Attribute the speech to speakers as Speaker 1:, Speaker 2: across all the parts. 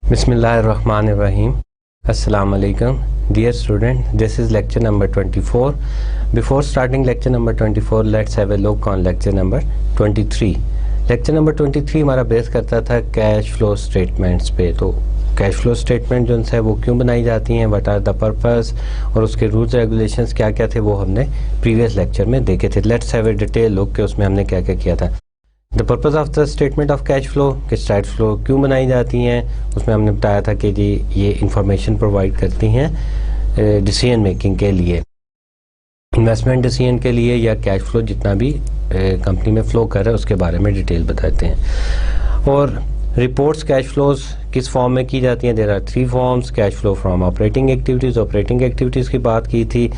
Speaker 1: Bismillahirrahmanirrahim. Assalamu alaikum. Dear student, this is lecture number 24. Before starting lecture number 24, let's have a look on lecture number 23. Lecture number 23 हमारा base करता था cash flow statements पे। तो cash flow statement जो है वो क्यों बनाई जाती हैं, व्हाट आर द पर्पस, और उसके रूल्स रेगुलेशंस क्या क्या थे, वो हमने प्रीवियस लेक्चर में देखे थे। Let's have A detail look कि उसमें हमने क्या क्या किया था। The purpose of the statement of cash flow, कि कैश फ्लो क्यों बनाई जाती हैं, उसमें हमने बताया था कि जी ये इंफॉर्मेशन प्रोवाइड करती हैं डिसीजन मेकिंग के लिए, इन्वेस्टमेंट डिसीजन के लिए, या कैश फ्लो जितना भी कंपनी में फ़्लो कर रहा है उसके बारे में डिटेल बताते हैं। और रिपोर्ट्स कैश फ्लोज किस फॉर्म में की जाती हैं, there are 3 forms. Cash flow from operating activities, operating activities की बात की थी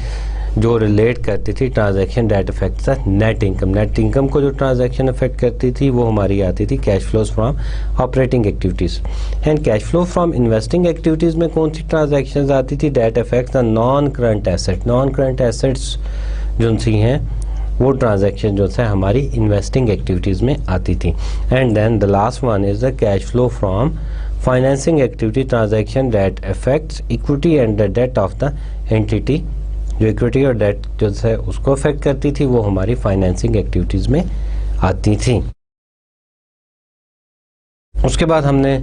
Speaker 1: जो रिलेट करती थी transaction that affect the net income. Net income को जो ट्रांजैक्शन इफेक्ट करती थी वो हमारी आती थी cash flows from operating activities. And cash flow from investing activities में कौन सी ट्रांजैक्शंस आती थी, that affect the non current asset. Non current assets जो सी हैं वो ट्रांजैक्शन जो है हमारी इन्वेस्टिंग एक्टिविटीज़ में आती थी। And then the last one is the cash flow from financing activity, transaction that effects equity and the debt of the entity. जो इक्विटी और डेट जो है उसको अफेक्ट करती थी वो हमारी फाइनेंसिंग एक्टिविटीज़ में आती थी। उसके बाद हमने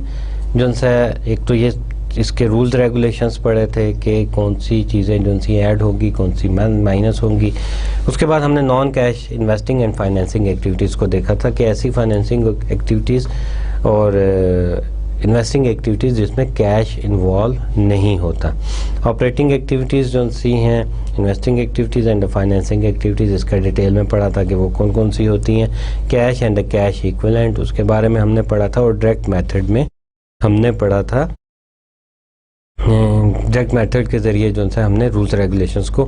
Speaker 1: जो है एक तो ये इसके रूल्स रेगुलेशंस पढ़े थे कि कौन सी चीज़ें जो सी ऐड होगी, कौन सी माइनस होंगी। उसके बाद हमने non cash investing and financing activities को देखा था कि ऐसी फाइनेंसिंग एक्टिविटीज़ और इन्वेस्टिंग एक्टिविटीज़ जिसमें कैश इन्वॉल्व नहीं होता। ऑपरेटिंग एक्टिविटीज़ जो सी हैं, investing activities and financing activities, इसका डिटेल में पढ़ा था कि वो कौन कौन सी होती हैं। कैश एंड कैश इक्विवेलेंट उसके बारे में हमने पढ़ा था। और डायरेक्ट मेथड में हमने पढ़ा था, डायरेक्ट मेथड के ज़रिए जो है हमने रूल्स रेगुलेशंस को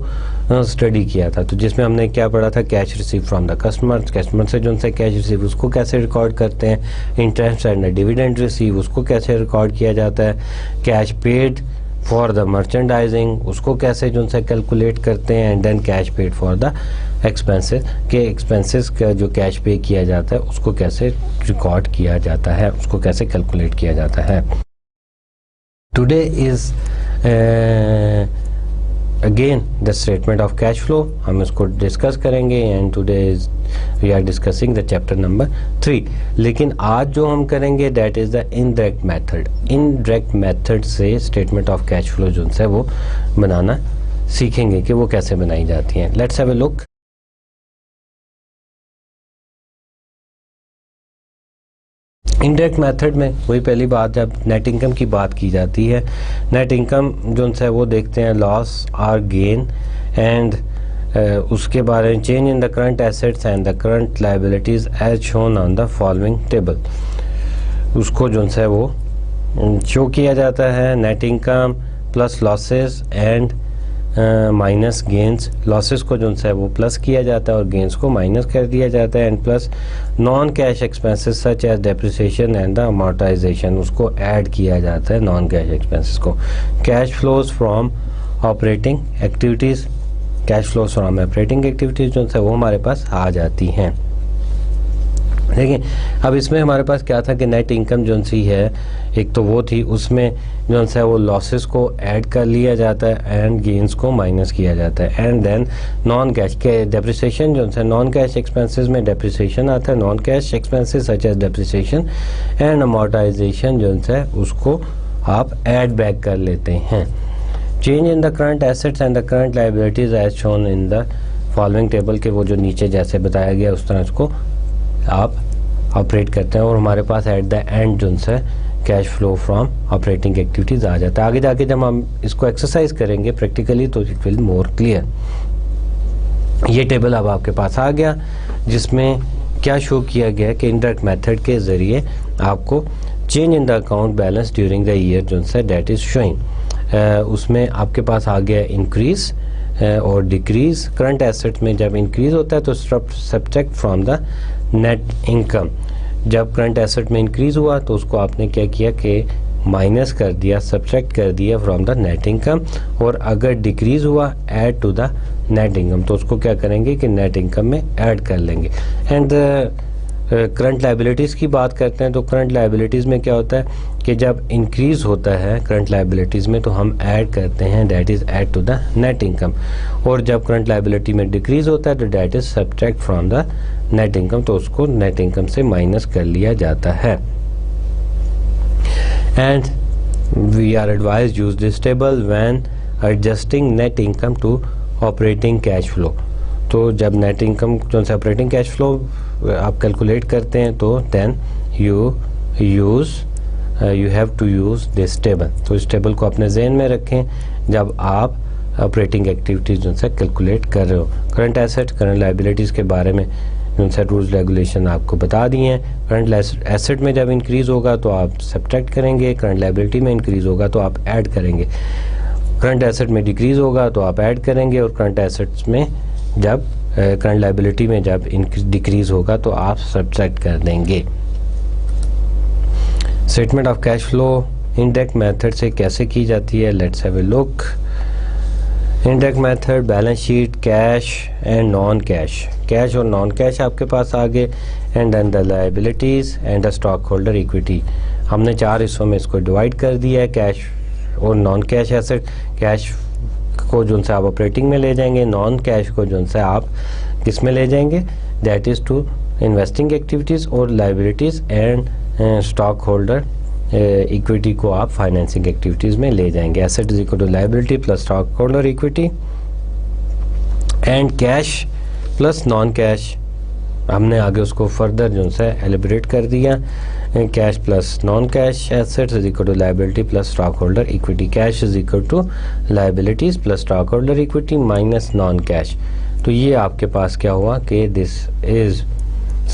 Speaker 1: स्टडी किया था। तो जिसमें हमने क्या पढ़ा था, cash receive from the customer, customer से जो है कैश रिसीव उसको कैसे रिकॉर्ड करते हैं। इंटरेस्ट एंड डिविडेंड रिसीव उसको कैसे रिकॉर्ड किया जाता है। Cash paid for the merchandising उसको कैसे जो है कैलकुलेट करते हैं। And then cash paid for the expenses, के एक्सपेंसेस का जो कैश पे किया जाता है उसको कैसे रिकॉर्ड किया जाता है, उसको कैसे कैलकुलेट किया जाता है। Today is again the statement of cash flow, हम इसको डिस्कस करेंगे। And today is we are discussing the chapter number 3। लेकिन आज जो हम करेंगे that is the indirect method. Indirect method से स्टेटमेंट ऑफ कैश फ्लो जो है वो बनाना सीखेंगे कि वो कैसे बनाई जाती हैं। Let's have a look. Indirect method में वही पहली बात, जब नेट इनकम की बात की जाती है, नेट इनकम जो है वो देखते हैं लॉस और गेन एंड उसके बारे में change in the current assets and the current liabilities as shown on the following table. उसको जो है वो शो किया जाता है। Net income plus losses and minus gains. Losses को जो है वो प्लस किया जाता है और गेंस को माइनस कर दिया जाता है। And plus non cash expenses such as depreciation and the amortization उसको ऐड किया जाता है नॉन कैश एक्सपेंसेस को। Cash flows from operating activities, cash flows from operating activities जो है वो हमारे पास आ जाती हैं। देखिए अब इसमें हमारे पास क्या था कि नेट इनकम जो सी है एक तो वो थी, उसमें जो है वो लॉसेस को ऐड कर लिया जाता है एंड गेंस को माइनस किया जाता है। एंड देन नॉन कैश के डेप्रिसिएशन जो है, नॉन कैश एक्सपेंसेस में डेप्रिसिएशन आता है। Non cash expenses such as depreciation and amortization जो है उसको आप ऐड बैक कर लेते हैं। Change in the current assets and the current liabilities as shown in the following table, के वो जो नीचे जैसे बताया गया उस तरह उसको आप ऑपरेट करते हैं। और हमारे पास एट द एंड जो है cash flow from operating activities आ जाता है। आगे जाके जब हम इसको एक्सरसाइज करेंगे प्रैक्टिकली तो इट विल मोर क्लियर। ये टेबल अब आपके पास आ गया जिसमें क्या शो किया गया कि इनडायरेक्ट मेथड के ज़रिए आपको change in the account balance during the year जो है डेट इज़ शोइंग। उसमें आपके पास आ गया इंक्रीज और डिक्रीज। करंट एसेट्स में जब इंक्रीज होता है तो subtract from the net income. जब करंट एसेट में इंक्रीज हुआ तो उसको आपने क्या किया कि माइनस कर दिया, सब्ट्रैक्ट कर दिया फ्रॉम द नेट इनकम। और अगर डिक्रीज हुआ add to the net income, तो उसको क्या करेंगे कि नेट इनकम में ऐड कर लेंगे। एंड करंट लायबिलिटीज़ की बात करते हैं तो करंट लायबिलिटीज़ में क्या होता है कि जब इंक्रीज़ होता है करंट लायबिलिटीज़ में तो हम ऐड करते हैं, that is add to the net income. और जब करंट लायबिलिटी में डिक्रीज़ होता है तो that is subtract from the net income, तो उसको नेट इनकम से माइनस कर लिया जाता है। And we are advise use this table when adjusting net income to operating cash flow. तो जब नेट इनकम जो से ऑपरेटिंग कैश फ्लो आप कैलकुलेट करते हैं तो then you have to use this table. तो इस टेबल को अपने जहन में रखें जब आप ऑपरेटिंग एक्टिविटीज़ जो से कैलकुलेट कर रहे हो। करंट एसेट करंट लायबिलिटीज़ के बारे में जो से रूल्स रेगुलेशन आपको बता दिए हैं। करंट एसेट में जब इंक्रीज़ होगा तो आप सब्ट्रैक्ट करेंगे, करंट लायबिलिटी में इंक्रीज़ होगा तो आप ऐड करेंगे, करंट एसेट में डिक्रीज़ होगा तो आप ऐड करेंगे, और करंट एसेट्स में जब करंट लायबिलिटी में जब डिक्रीज होगा तो आप सब्ट्रैक्ट कर देंगे। Statement of cash flow index method से कैसे की जाती है, let's have a look. Index method, balance sheet, cash and non cash. Cash और नॉन कैश आपके पास आ गए, and then the liabilities and the stock holder equity. हमने 4 हिस्सों में इसको डिवाइड कर दिया है, कैश और नॉन कैश एसेट। कैश को जो से आप ऑपरेटिंग में ले जाएंगे, नॉन कैश को जो से आप किस में ले जाएंगे, that is to investing activities, और liabilities and stock holder equity को आप फाइनेंसिंग एक्टिविटीज़ में ले जाएंगे। Asset is equal to liability plus stock holder equity, and cash plus non cash हमने आगे उसको फर्दर जो से एलिब्रेट कर दिया। Cash plus non cash assets is equal to liability plus stock holder equity. Cash is equal to liabilities plus stock holder equity minus non cash. तो ये आपके पास क्या हुआ कि दिस इज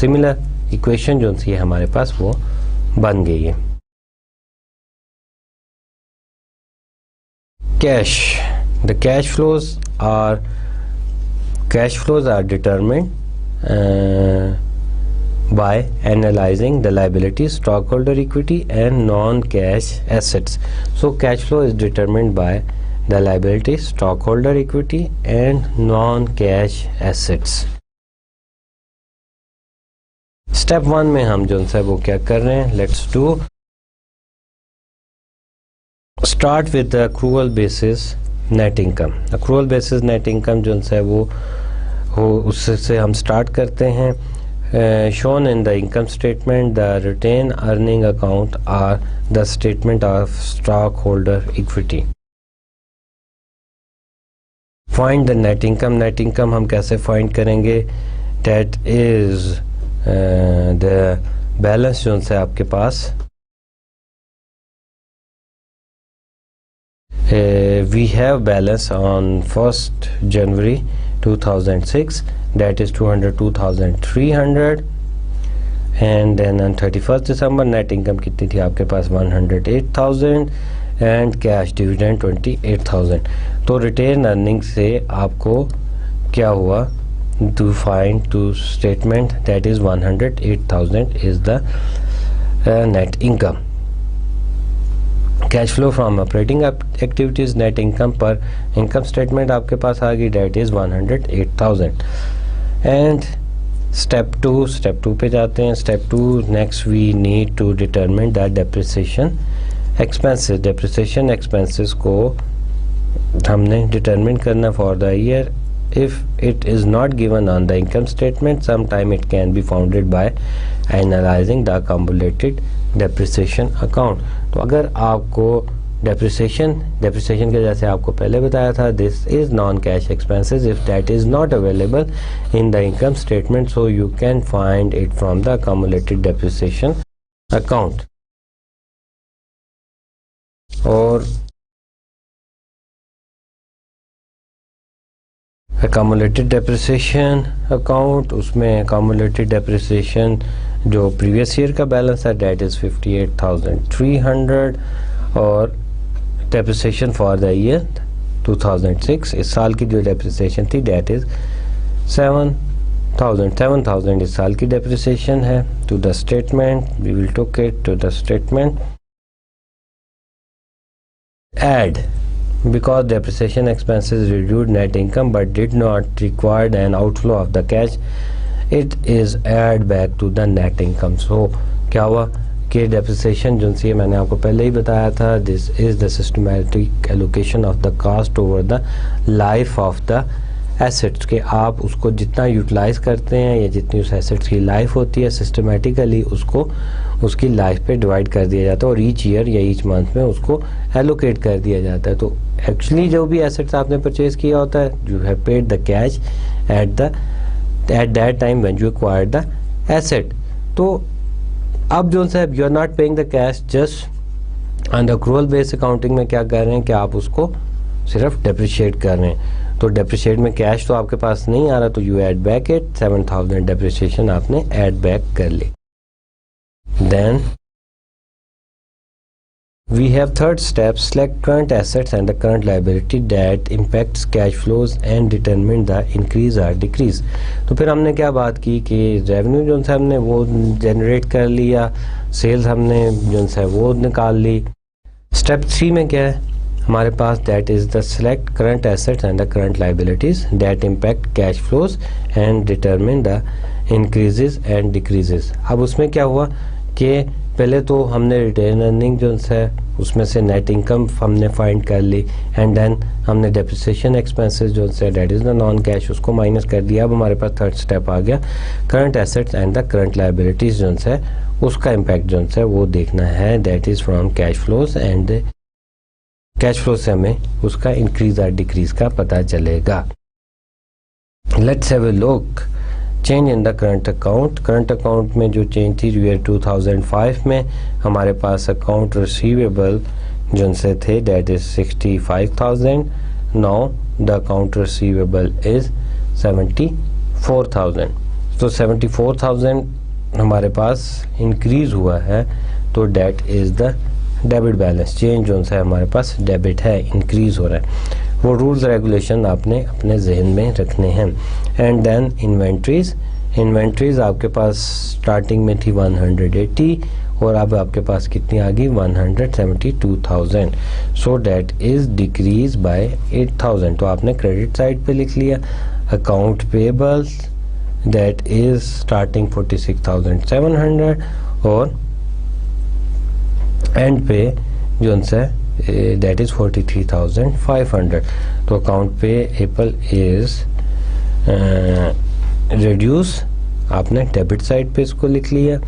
Speaker 1: सिमिलर इक्वेशन जो सी हमारे पास वो बन गई है। Cash, the cash flows are determined by analyzing the liabilities, stockholder equity and non-cash assets. So cash flow is determined by the liabilities, stockholder equity and non-cash assets. Step 1 में हम जो है वो क्या कर रहे हैं, let's do start with the accrual basis net income. Accrual basis net income जो है वो उससे हम स्टार्ट करते हैं। shown in the income statement, the retained earning account are the statement of stockholder equity. Find the net income. Net income हम कैसे find करेंगे, that is the balance जो है आपके पास we have balance on 1st January 2006, that is 202,300, and then on 31st December net income कितनी थी आपके पास 108,000 and cash dividend 28,000. तो रिटेन अर्निंग से आपको क्या हुआ, to find to statement that is 108,000 is the net income. Cash flow from operating activities net income पर income statement आपके पास आ गई, that is 108,000. And step two पे जाते हैं। Step 2 next we need to determine the depreciation expenses. Depreciation expenses को हमने डिटरमिन करना for the year. If it is not given on the income statement, some time it can be founded by analyzing the accumulated depreciation account. तो अगर आपको depreciation के जैसे आपको पहले बताया था, this is non cash expenses if that is not available in the income statement, so you can find it from the accumulated depreciation account. और accumulated डेप्रिसिएशन अकाउंट, उसमें accumulated डेप्रिसिएशन जो प्रीवियस ईयर का balance है debt is 58,300 और depreciation for the year 2006 इस साल की जो डेप्रिसिएशन थी डेट इज 7,000 इस साल की डेप्रिसिएशन है। To the statement we will took it to the statement add because depreciation expenses reduced net income but did not require an outflow of the cash, it is add back to the net income. So क्या हुआ कि depreciation जो सी मैंने आपको पहले ही बताया था, this is the systematic allocation of the cost over the life of the assets, कि आप उसको जितना यूटिलाइज करते हैं या जितनी उस एसेट्स की लाइफ होती है सिस्टमेटिकली उसको उसकी लाइफ पे डिवाइड कर दिया जाता है और ईच ईयर या ईच मंथ में उसको एलोकेट कर दिया जाता है। तो एक्चुअली जो भी एसेट्स आपने परचेज किया होता है you have paid the cash at that time when you acquired the asset. तो अब जो है you are not paying the cash just on the accrual base accounting में क्या कर रहे हैं कि आप उसको सिर्फ डेप्रिशिएट कर रहे हैं। तो डेप्रिशिएट में कैश तो आपके पास नहीं आ रहा तो you add back it 7,000 depreciation आपने ऐड बैक कर ली। Then we have third step select current assets and the current liability that impacts cash flows and determine the increase और डिक्रीज। तो फिर हमने क्या बात की कि रेवेन्यू जो है हमने वो जनरेट कर लिया, सेल्स हमने जो है वो निकाल ली। स्टेप 3 में क्या है हमारे पास that is the select current assets and the current liabilities that impact cash flows and determine the increases and decreases. अब उसमें क्या हुआ कि पहले तो हमने रिटेन अर्निंग जो है उसमें से नेट इनकम हमने फाइंड कर ली एंड देन हमने डेप्रिसिएशन एक्सपेंसेस जो है that is the non cash उसको माइनस कर दिया। अब हमारे पास थर्ड स्टेप आ गया current assets and the current liabilities जो है उसका इम्पैक्ट जो है वो देखना है that is from cash flows and cash flow से हमें उसका इंक्रीज और डिक्रीज का पता चलेगा। Let's have a look change in the current account. Current account में जो चेंज थी ईयर 2005 में हमारे पास अकाउंट रिसीवेबल जो से थे that is 65,000। Now the account receivable is 74,000। तो 74,000 हमारे पास इंक्रीज हुआ है तो that is the debit balance. Change जो है हमारे पास डेबिट है, इंक्रीज हो रहा है। वो रूल्स रेगुलेशन आपने अपने जहन में रखने हैं। एंड देन इन्वेंट्रीज आपके पास स्टार्टिंग में थी 180 और अब आपके पास कितनी आ गई 172,000। So that is decrease by 8,000। तो आपने क्रेडिट साइड पे लिख लिया account payables that is starting 46,700 और एंड पे जो है दैट इज 43,500। तो account payable is reduce आपने डेबिट साइड पे इसको लिख लिया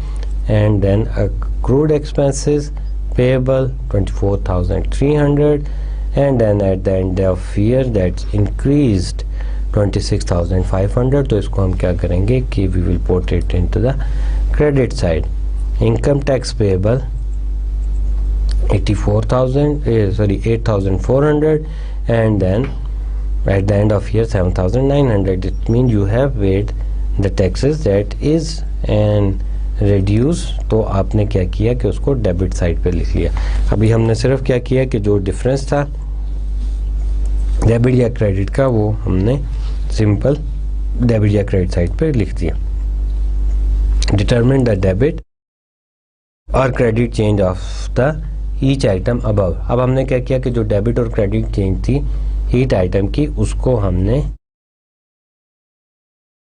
Speaker 1: and then accrued expenses payable 24,300 and then at the end of year that's increased 26,500। तो इसको हम क्या करेंगे कि we will put it into the credit side. Income tax payable 8,400 and then at the end of year 7,900. It means you have paid the taxes that is and reduce। तो आपने क्या किया कि उसको डेबिट साइड पे लिख लिया। अभी हमने सिर्फ क्या किया कि जो डिफरेंस था डेबिट या क्रेडिट का वो हमने सिंपल डेबिट या क्रेडिट साइड पे लिख दिया। डिटरमिन द डेबिट और credit change of the each item above. अब हमने क्या किया कि जो डेबिट और क्रेडिट चेंज थी ईच आइटम की उसको हमने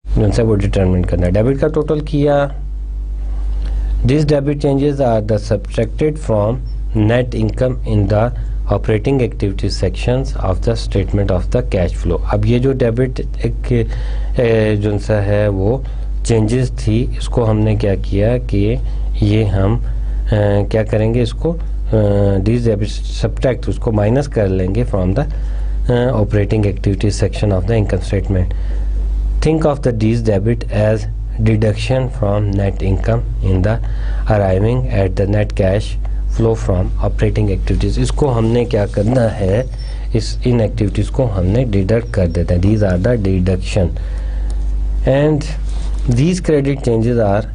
Speaker 1: जो वो डिटरमिन करना। डेबिट का टोटल किया। This debit changes are the subtracted from net income in the operating activities sections of the statement of the cash flow. अब ये जो डेबिट जो सा है वो चेंजेस थी इसको हमने क्या किया कि ये हम क्या करेंगे इसको दिस डेबिट सब्ट्रैक्ट उसको माइनस कर लेंगे from the operating activities section of the income statement. Think of the this debit as deduction from net income in the arriving at the net cash flow from operating activities. इसको हमने क्या करना है इन activities को हमने deduct कर देते हैं। These are the deduction and these credit changes are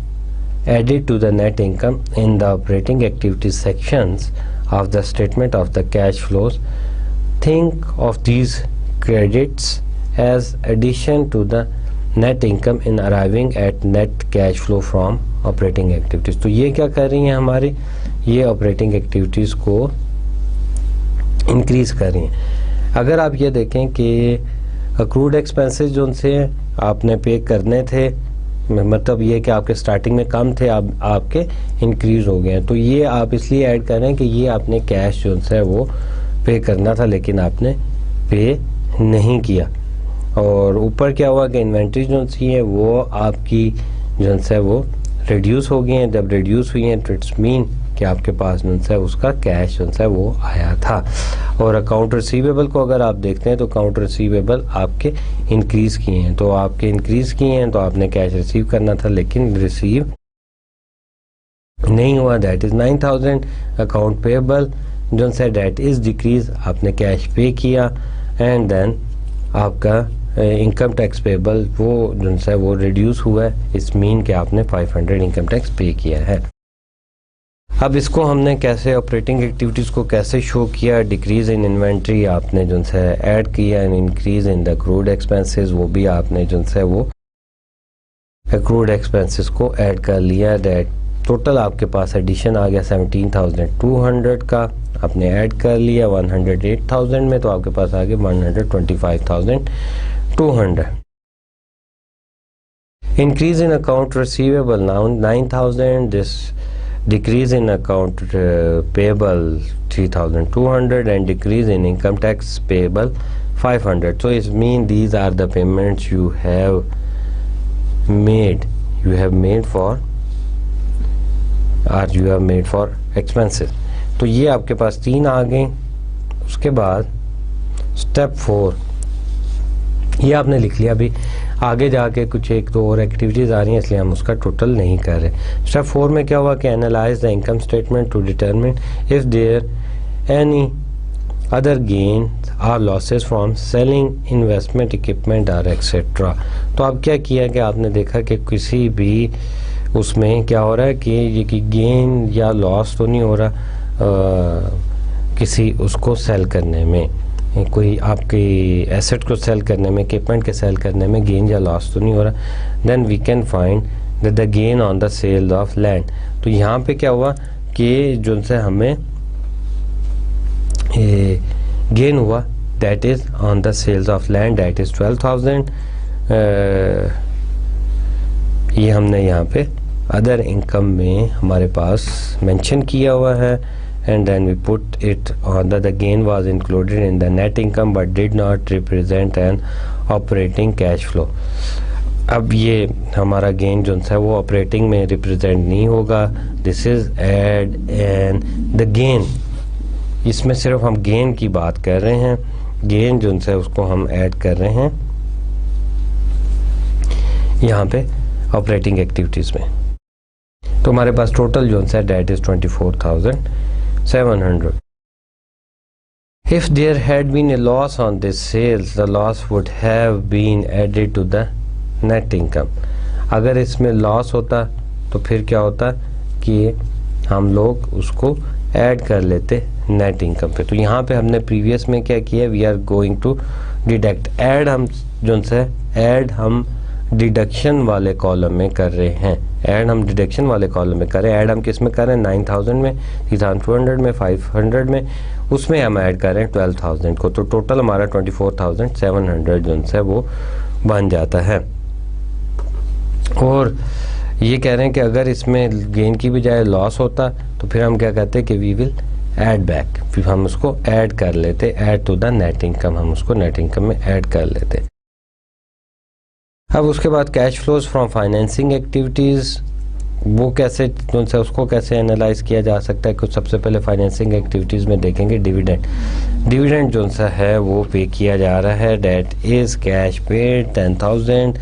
Speaker 1: added to the net income in the operating activities sections of the statement of the cash flows think of these credits as addition to the net income in arriving at net cash flow from operating activities। तो ये क्या कर रही हैं हमारी, ये operating activities को increase कर रही हैं। अगर आप ये देखें कि अक्रूड एक्सपेंसेस जो उनसे आपने पे करने थे, मतलब ये कि आपके स्टार्टिंग में कम थे, अब आपके इंक्रीज़ हो गए हैं, तो ये आप इसलिए ऐड कर रहे हैं कि ये आपने कैश जो है वो पे करना था लेकिन आपने पे नहीं किया। और ऊपर क्या हुआ कि इन्वेंट्री जो सी है वो आपकी जो है वो रिड्यूस हो गई हैं। जब रिड्यूस हुई हैं तो इट्स मीन कि आपके पास जो है उसका कैश जो है वो आया था। और अकाउंट रिसीवेबल को अगर आप देखते हैं तो अकाउंट रिसीवेबल आपके इंक्रीज़ किए हैं, तो आपके इंक्रीज़ किए हैं तो आपने कैश रिसीव करना था लेकिन रिसीव नहीं हुआ, दैट इज़ 9000। अकाउंट पेएबल जो है दैट इज़ डिक्रीज, आपने कैश पे किया। एंड देन आपका इनकम टैक्स पेएबल वो जो है वो रिड्यूस हुआ है, इस मीन कि आपने 500 इनकम टैक्स पे किया है। अब इसको हमने कैसे ऑपरेटिंग एक्टिविटीज़ को कैसे शो किया, डिक्रीज़ इन इन्वेंट्री आपने जो है ऐड किया and increase in the accrued expenses वो भी आपने जो है वो अक्रूड एक्सपेंसेस को ऐड कर लिया। दैट टोटल आपके पास एडिशन आ गया 17,200 का, आपने ऐड कर लिया 108,000 में, तो आपके पास आ गया 125,200। Increase in account receivable now 9,000, this decrease in account payable 3,200 and decrease in income tax payable 500. So it means these are the payments you have made for expenses। तो ये आपके पास 3 आ गए। उसके बाद स्टेप 4 ये आपने लिख लिया। अभी आगे जाके कुछ 1-2 और एक्टिविटीज़ आ रही हैं इसलिए हम उसका टोटल नहीं कर रहे। स्टेप 4 में क्या हुआ कि analyze the income statement to determine if there any other gain or losses from selling investment equipment or etcetera. तो अब क्या किया कि आपने देखा कि किसी भी उसमें क्या हो रहा है कि ये कि गेन या लॉस तो नहीं हो रहा किसी उसको सेल करने में, कोई आपकी एसेट को सेल करने में, इक्विपमेंट के सेल करने में गेन या लॉस तो नहीं हो रहा। Then we can find that the gain on the sale of land. तो यहाँ पे क्या हुआ कि जो से हमें गेन हुआ that is on the sales of land, that is 12,000। ये हमने यहाँ पे अदर इनकम में हमारे पास मेंशन किया हुआ है। And then we put it on the gain was included in the net income but did not represent an operating cash flow। अब ये हमारा गेन जो है वो ऑपरेटिंग में रिप्रेजेंट नहीं होगा। This is add and the gain, इसमें सिर्फ हम गेन की बात कर रहे हैं। गेन जो है उसको हम ऐड कर रहे हैं यहाँ पे ऑपरेटिंग एक्टिविटीज़ में। तो हमारे पास टोटल जो है debt is 24,700। If there had been a loss on this sales, the loss would have been added to the net income। अगर इसमें लॉस होता तो फिर क्या होता कि हम लोग उसको ऐड कर लेते नेट इनकम पे। तो यहाँ पे हमने प्रीवियस में क्या किया, we are going to deduct. Add हम जो है ऐड हम डिडक्शन वाले कॉलम में कर रहे हैं। ऐड हम डिडक्शन वाले कॉलम में कर रहे हैं। ऐड हम किस में कर रहे हैं, 9,000 में, 3,200 में, 500 में, उसमें हम ऐड कर रहे हैं 12,000 को। तो टोटल हमारा 24,700 जो है वो बन जाता है। और ये कह रहे हैं कि अगर इसमें गेन की बजाय लॉस होता तो फिर हम क्या कहते हैं कि वी विल ऐड बैक, फिर हम उसको ऐड कर लेते, add to the net income, हम उसको नेट इनकम में ऐड कर लेते। अब उसके बाद cash flows from financing activities, वो कैसे उनसे उसको कैसे एनालाइज किया जा सकता है। कुछ सबसे पहले फाइनेंसिंग एक्टिविटीज़ में देखेंगे डिविडेंड। डिविडेंड जो सा है वो पे किया जा रहा है, debt is cash paid 10,000।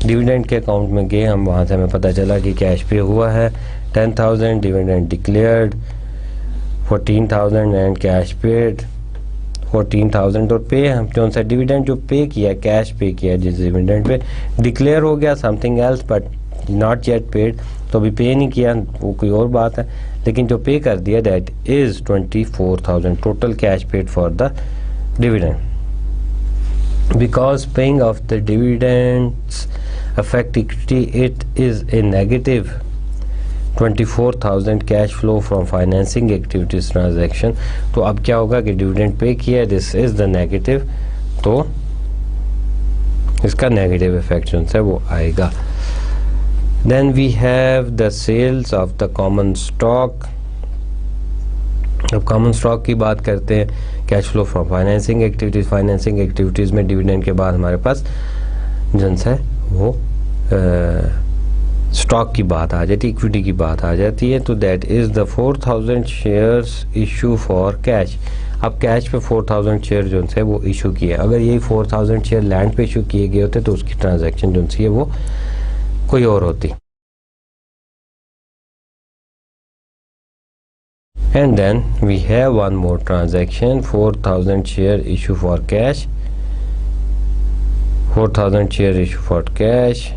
Speaker 1: Dividend के अकाउंट में गए हम, वहाँ से हमें पता चला कि कैश पे हुआ है 10,000। Dividend declared 14,000 and cash paid 14,000। और पे हम कौन सा डिविडेंड जो पे किया, कैश पे किया जिस डिविडेंड पे, डिक्लेयर हो गया something else but not yet paid, तो अभी पे नहीं किया वो कोई और बात है, लेकिन जो पे कर दिया that is 24,000 total cash paid for the dividend. Because paying of the dividends affect equity, it is a negative 24,000 cash flow from financing activities transaction. तो अब क्या होगा कि डिविडेंड पे किया, दिस इज द नेगेटिव, तो इसका negative effect जो है वो आएगा. Then we have the sales of the common stock. अब कॉमन स्टॉक की बात करते हैं. Cash flow from financing activities. Financing activities में डिविडेंड के बाद हमारे पास जो है वो स्टॉक की बात आ जाती है, इक्विटी की बात आ जाती है. तो that is the 4000 shares issue for cash. अब कैश पे 4000 शेयर जो है वो इशू किए. अगर यही 4000 शेयर लैंड पे इशू किए गए होते तो उसकी ट्रांजैक्शन जो है वो कोई और होती. And then we have one more transaction, 4000 share issue for cash. 4000 share issue for cash.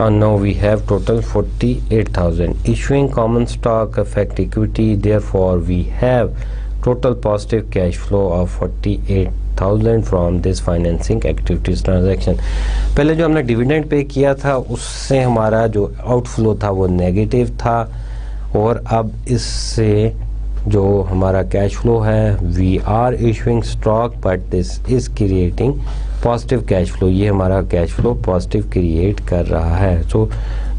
Speaker 1: And now we have total 48,000. Issuing common stock affect equity, therefore we have total positive cash flow of 48,000 from this financing activities transaction. पहले जो हमने dividend pay किया था उससे हमारा जो outflow था वो नेगेटिव था, और अब इससे जो हमारा कैश फ्लो है, we are issuing stock but this is creating positive cash flow. ये हमारा कैश फ्लो पॉजिटिव क्रिएट कर रहा है. So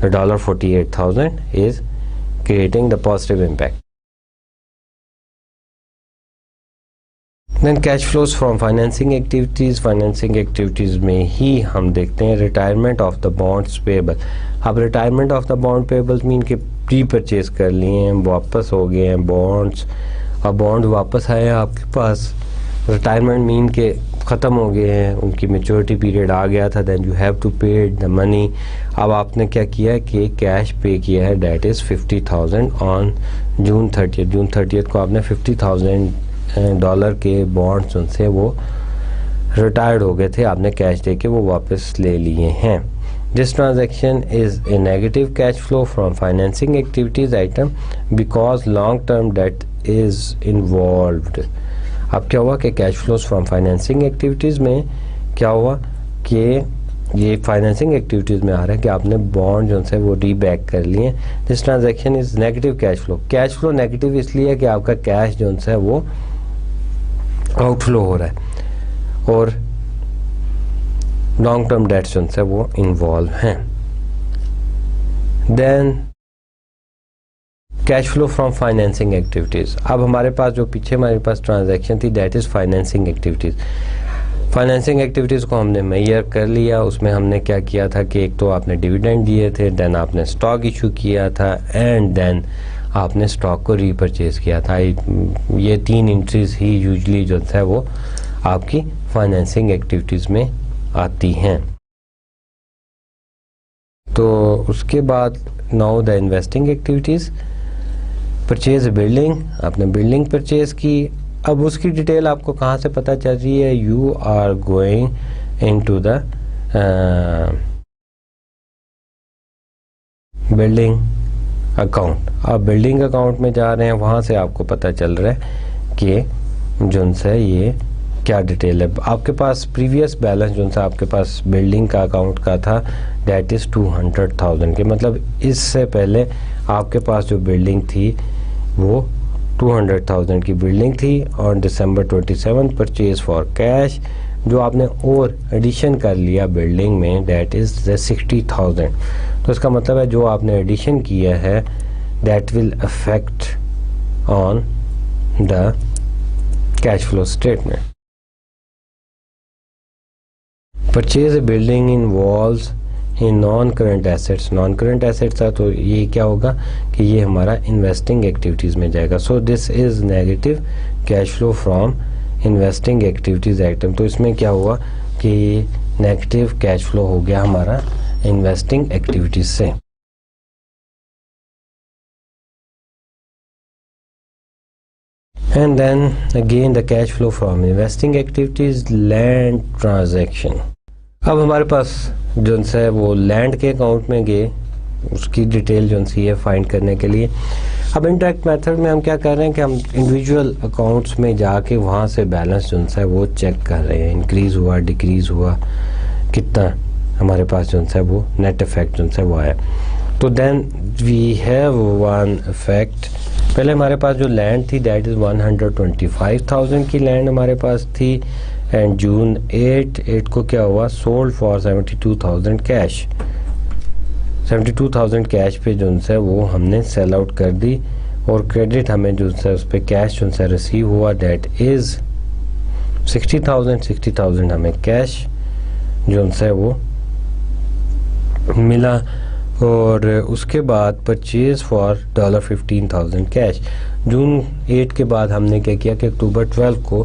Speaker 1: the $48,000 is creating the positive impact. Then cash flows from financing activities. Financing activities में ही हम देखते हैं retirement of the bonds payable. अब retirement of the bond payables mean के प्री परचेज कर लिए हैं, वापस हो गए हैं बॉन्ड्स, अब बॉन्ड वापस आए हैं आपके पास. रिटायरमेंट मीन के ख़त्म हो गए हैं, उनकी मेच्योरिटी पीरियड आ गया था. देन यू हैव टू पे द मनी. अब आपने क्या किया है कि कैश पे किया है, that is 50,000 on June 30th को आपने $50,000 के बॉन्ड्स उनसे वो रिटायर्ड हो गए थे, आपने कैश दे के वो वापस ले लिए हैं. This transaction is a negative cash flow from financing activities item because long-term debt is involved. अब क्या हुआ कि cash flows from financing activities में क्या हुआ कि ये फाइनेंसिंग एक्टिविटीज़ में आ रहा है कि आपने बॉन्ड जो है वो रीबैक कर लिए. This transaction is negative cash flow. Cash flow negative इसलिए है कि आपका कैश जो है वो आउटफ्लो हो रहा है और लॉन्ग टर्म डेट्स जो है वो इन्वॉल्व हैं. Then cash flow from financing activities. अब हमारे पास जो पीछे हमारे पास ट्रांजैक्शन थी that is financing activities. Financing activities को हमने मेजर कर लिया. उसमें हमने क्या किया था कि एक तो आपने डिविडेंड दिए थे, देन आपने स्टॉक इशू किया था, एंड देन आपने स्टॉक को रीपरचेज किया था. ये 3 एंट्रीज ही यूजली जो है वो आपकी फाइनेंसिंग एक्टिविटीज़ में आती हैं. तो उसके बाद now the investing activities. Purchase building, आपने बिल्डिंग परचेज की. अब उसकी डिटेल आपको कहाँ से पता चल रही है, you are going into the building account. आप बिल्डिंग अकाउंट में जा रहे हैं, वहाँ से आपको पता चल रहा है कि जो है ये क्या डिटेल है. आपके पास प्रीवियस बैलेंस जो सा आपके पास बिल्डिंग का अकाउंट का था दैट इज़ 200,000 के, मतलब इससे पहले आपके पास जो बिल्डिंग थी वो 200,000 की बिल्डिंग थी. और December 27 परचेज फॉर कैश जो आपने और एडिशन कर लिया बिल्डिंग में दैट इज़ 60,000. तो इसका मतलब है जो आपने एडिशन किया है that will affect on the cash flow statement. Purchase a building involves in non current assets. Non current assets था तो ये क्या होगा कि ये हमारा इन्वेस्टिंग एक्टिविटीज़ में जाएगा. So this is negative cash flow from investing activities item. तो इसमें क्या हुआ कि नेगेटिव कैश फ्लो हो गया हमारा इन्वेस्टिंग एक्टिविटीज़ से. And then again the cash flow from investing activities. Land transaction. अब हमारे पास जो है वो लैंड के अकाउंट में गए उसकी डिटेल जो सी है फाइंड करने के लिए। अब इंडायरेक्ट मेथड में हम क्या कर रहे हैं कि हम इंडिविजुअल अकाउंट्स में जाके वहाँ से बैलेंस जो है वो चेक कर रहे हैं, इंक्रीज़ हुआ डिक्रीज़ हुआ, कितना हमारे पास जो है वो नेट इफेक्ट जो है वो आया। तो then we have one effect. पहले हमारे पास जो लैंड थी दैट इज़ 125,000 की लैंड हमारे पास थी, एंड जून 8 को क्या हुआ, सोल्ड फॉर 72,000 कैश। 72,000 कैश पे जो है वो हमने सेल आउट कर दी, और क्रेडिट हमें जो है उस पर कैश जो है रिसीव हुआ दैट इज़ 60,000 हमें कैश जो है वो मिला। और उसके बाद परचेज़ फॉर $15,000 कैश। जून 8 के बाद हमने क्या किया कि अक्टूबर 12 को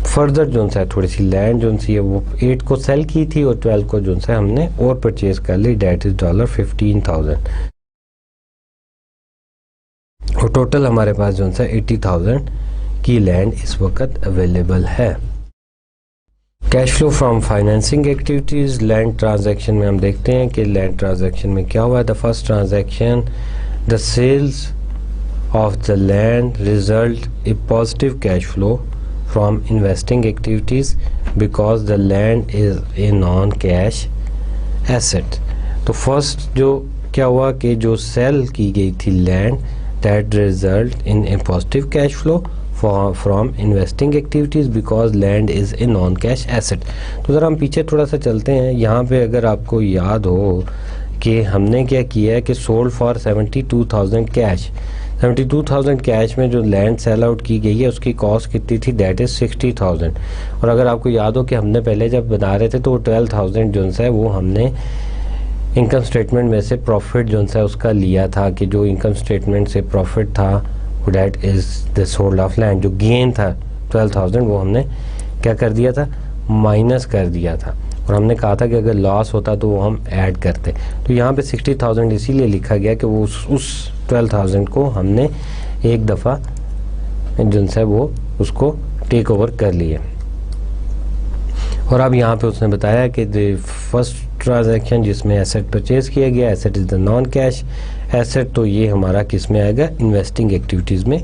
Speaker 1: फर्दर जो है थोड़ी सी लैंड जो सी है वो 8 को सेल की थी, और 12 को जो है हमने और परचेज़ कर ली डेट इज़ $15,000, और टोटल हमारे पास जो है 80,000 की लैंड इस वक्त अवेलेबल है। Cash flow from financing activities, land transaction में हम देखते हैं कि लैंड ट्रांजैक्शन में क्या हुआ है। The first transaction, the sales of the land result a positive cash flow from investing activities because the land is a non cash asset. तो फर्स्ट जो क्या हुआ कि जो सेल की गई थी land that result in a positive cash flow from investing activities because land is a non cash asset. तो ज़रा हम पीछे थोड़ा सा चलते हैं। यहाँ पे अगर आपको याद हो कि हमने क्या किया है कि सोल्ड फॉर 72,000 कैश, 72,000 कैश में जो लैंड सेल आउट की गई है उसकी कॉस्ट कितनी थी, दैट इज़ 60,000। और अगर आपको याद हो कि हमने पहले जब बना रहे थे तो 12,000 जो है वो हमने इनकम स्टेटमेंट में से प्रॉफिट जो है उसका लिया था, कि जो इनकम स्टेटमेंट से प्रॉफिट था that is the sold off land. जो गेन था 12,000 वो हमने क्या कर दिया था, माइनस कर दिया था, और हमने कहा था कि अगर लॉस होता तो वो हम ऐड करते। तो यहाँ पे 60,000 इसीलिए लिखा गया कि वो उस 12,000 को हमने एक दफ़ा जो है वो उसको टेक ओवर कर लिया। और अब यहाँ पे उसने बताया कि द फर्स्ट ट्रांजैक्शन जिसमें एसेट परचेज़ किया गया, asset is the non cash asset, तो ये हमारा किस में आएगा, इन्वेस्टिंग एक्टिविटीज़ में।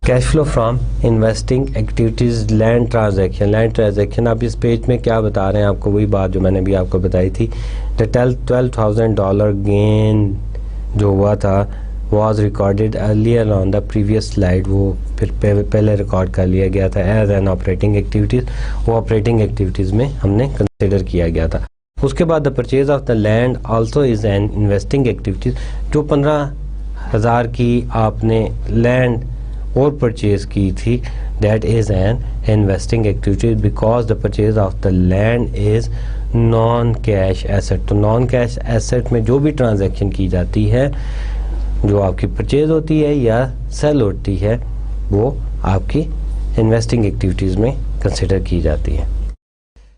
Speaker 1: Cash flow from investing activities, land transaction. Land transaction आप इस पेज में क्या बता रहे हैं, आपको वही बात जो मैंने भी आपको बताई थी। द $12,000 गेन जो हुआ था was recorded earlier on the previous slide, वो फिर पहले रिकॉर्ड कर लिया गया था एज एन ऑपरेटिंग एक्टिविटीज़, वो ऑपरेटिंग एक्टिविटीज़ में हमने कंसिडर किया गया था। उसके बाद the purchase of the land also is an investing activities. जो 15,000 की आपने लैंड और परचेज की थी that is an investing activities because the purchase of the land is non cash asset. तो नॉन कैश एसेट में जो भी ट्रांजैक्शन की जाती है, जो आपकी परचेज होती है या सेल होती है, वो आपकी इन्वेस्टिंग एक्टिविटीज़ में कंसिडर की जाती है।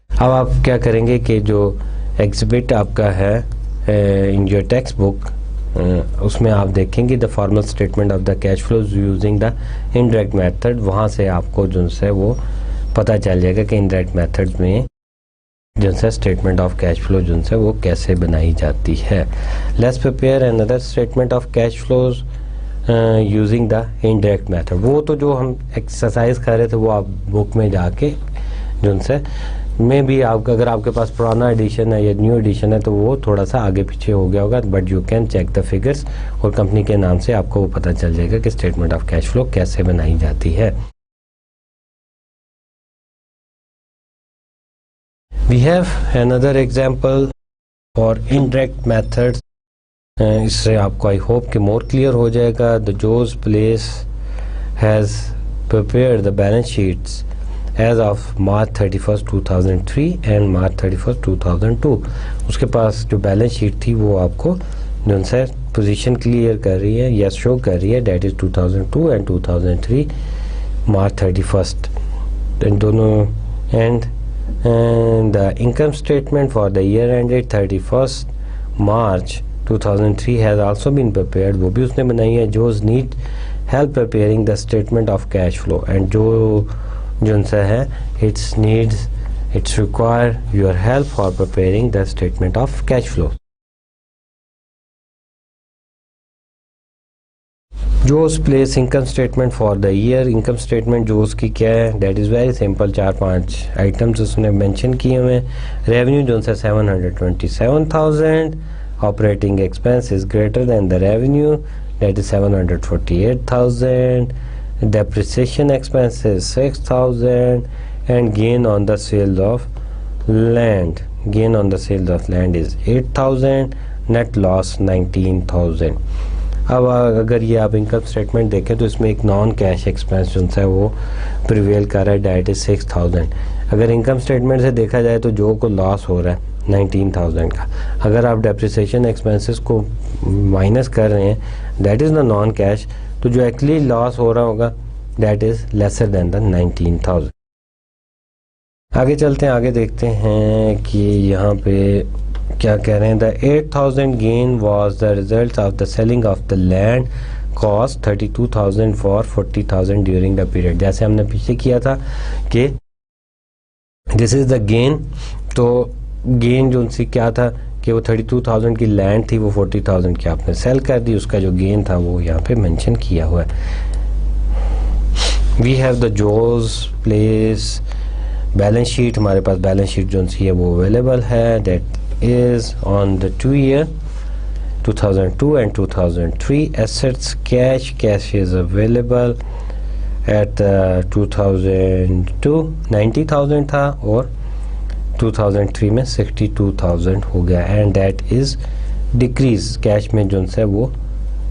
Speaker 1: अब आप क्या करेंगे कि जो एग्जिबिट आपका है इन योर टेक्स्ट बुक, उसमें आप देखेंगे the formal statement of the cash flows using the indirect method. वहाँ से आपको जो है वो पता चल जाएगा कि इनडायरेक्ट मेथड में जो है स्टेटमेंट ऑफ कैश फ्लो जो है वो कैसे बनाई जाती है। Let's prepare another statement of cash flows using the indirect method. वो तो जो हम एक्सरसाइज कर रहे थे वो आप बुक में जाके जो है में भी आपका, अगर आपके पास पुराना एडिशन है या न्यू एडिशन है तो वो थोड़ा सा आगे पीछे हो गया होगा, but you can check the figures, और कंपनी के नाम से आपको वो पता चल जाएगा कि स्टेटमेंट ऑफ कैश फ्लो कैसे बनाई जाती है। We have another example for indirect methods. इससे आपको आई होप कि मोर क्लियर हो जाएगा। The Jose's Place has prepared the balance sheets as of March 31st 2003 and March 31st 2002। उसके पास जो बैलेंस शीट थी वो आपको जो है पोजीशन क्लियर कर रही है या शो कर रही है, debt is 2002 and 2003 March 31st इन दोनों। and the income statement for the year ended 31st March 2003 has also been prepared, वो भी उसने बनाई है। Jose's need help preparing the statement of cash flow, and जो सा है it's require your help for preparing the statement of cash flow। Jose's Place income statement for the year. Income statement Jose's की क्या है, that is very simple. 4-5 items उसने mention किए हुए हैं। रेवेन्यू जो है 727,000, operating expense is greater than the revenue, that is 748,000, depreciation expenses 6,000, and gain on the sale of land is 8,000, net loss 19,000। अब अगर ये आप इनकम स्टेटमेंट देखें तो इसमें एक नॉन कैश एक्सपेंस जो है वो प्रिवेल कर रहा है, डेट इज 6,000। अगर इनकम स्टेटमेंट से देखा जाए तो जो को लॉस हो रहा है 19,000 का। अगर आप डेप्रिसिएशन एक्सपेंसेस को माइनस कर रहे हैं, that is the non cash, तो जो एक्चुअली लॉस हो रहा होगा that is lesser than the 19,000। आगे चलते हैं, आगे देखते हैं कि यहाँ पे क्या कह रहे हैं। The 8,000 gain was the result of the selling of the land, cost 32,000 for 40,000 during the period. जैसे हमने पीछे किया था कि दिस इज़ द गेन, तो गेन जो उनसे क्या था कि वो 32,000 की लैंड थी, वो 40,000 की आपने सेल कर दी, उसका जो गेन था वो यहाँ पे मेंशन किया हुआ है। We have the Jose place balance sheet, हमारे पास बैलेंस शीट जो सी है वो अवेलेबल है, that is on the 2 year 2002 and 2003 assets cash is available at 2002 90,000 था और 2003 में 62,000 हो गया, and that is decrease, cash में जो है वो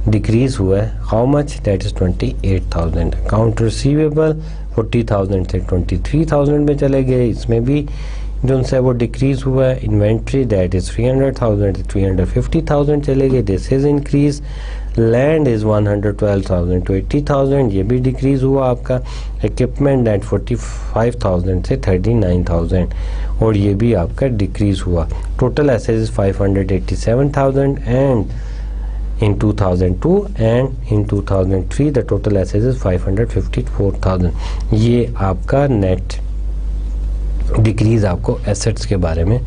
Speaker 1: डिक्रीज हुआ है। How much, that is 28,000। Account receivable 40,000 से 23,000 में चले गए, इसमें भी जो है वो डिक्रीज हुआ है। इन्वेंट्री दैट इज 300,000 से 350,000 चले गए, this is increase. Land is 112,000 to 80,000, ये भी डिक्रीज हुआ आपका। इक्विपमेंट दैट 45,000 से 39,000 और ये भी आपका डिक्रीज हुआ। Total assets is 587,000 and in 2002 and in 2003 the total assets is 554,000। ये आपका नेट डिक्रीज आपको एसेट्स के बारे में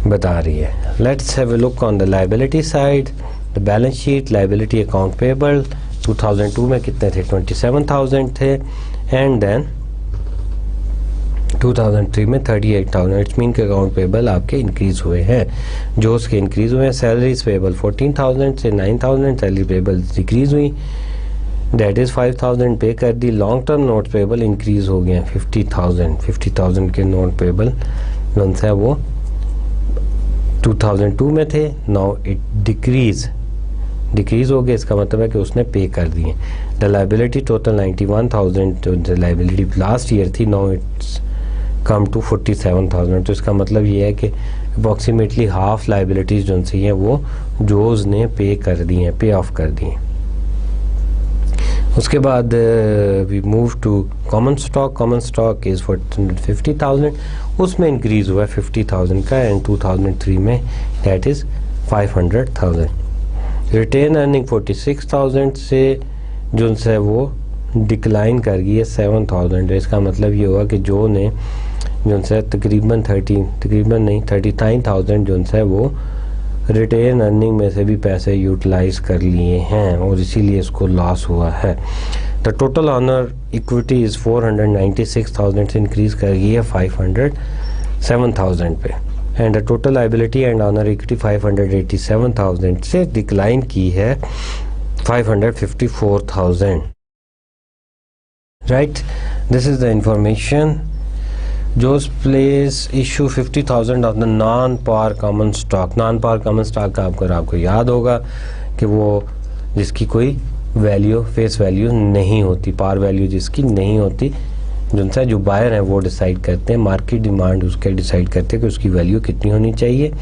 Speaker 1: बता रही है। Let's have a look on the liability side. The balance sheet, liability account payable 2002 में कितने थे, 27,000 थे, एंड देन 2003 में 38,000। इट्स मीन के अकाउंट पेबल आपके इंक्रीज हुए हैं, जो उसके इंक्रीज हुए हैं। सैलरीज पेबल 14,000 से 9,000, सैलरी पेबल डिक्रीज हुई, दैट इज़ 5,000 पे कर दी। Long term note payable increase हो गए हैं 50,000 के नोट पेबल जो है वो 2002 में थे, नाउ इट डिक्रीज हो गए, इसका मतलब है कि उसने पे कर दिए। द लायबिलिटी टोटल 91,000 जो लायबिलिटी लास्ट ईयर थी, नाउ इट्स कम टू 47,000। तो इसका मतलब ये है कि अप्रॉक्सीमेटली हाफ लायबिलिटीज जो सी हैं वो जोज ने पे कर दी हैं, पे ऑफ कर दी हैं। उसके बाद we move to common stock. Common stock is 450,000, उसमें इंक्रीज़ हुआ है 50,000 का, एंड 2003 में दैट इज़ 500,000। रिटेन अर्निंग 46,000 से जो है वो डिक्लाइन कर गई है 7,000। इसका मतलब ये हुआ कि जो ने जो है तकरीबन 39,000 जो है वो रिटेन अर्निंग में से भी पैसे यूटिलाइज कर लिए हैं और इसीलिए इसको लॉस हुआ है। The total owner equity is 496,000 से इंक्रीज़ कर गई है 507,000 पे, and the total liability and owner equity 587,000 से डिक्लाइन की है 554,000। Right, this is the information. Jose Place issue 50,000 of the non par common stock. Non par common stock का आपको याद होगा कि वो जिसकी कोई वैल्यू, फेस वैल्यू नहीं होती, पार वैल्यू जिसकी नहीं होती, जो बायर हैं वो डिसाइड करते हैं, मार्केट डिमांड उसके डिसाइड करते हैं कि उसकी वैल्यू कितनी होनी चाहिए।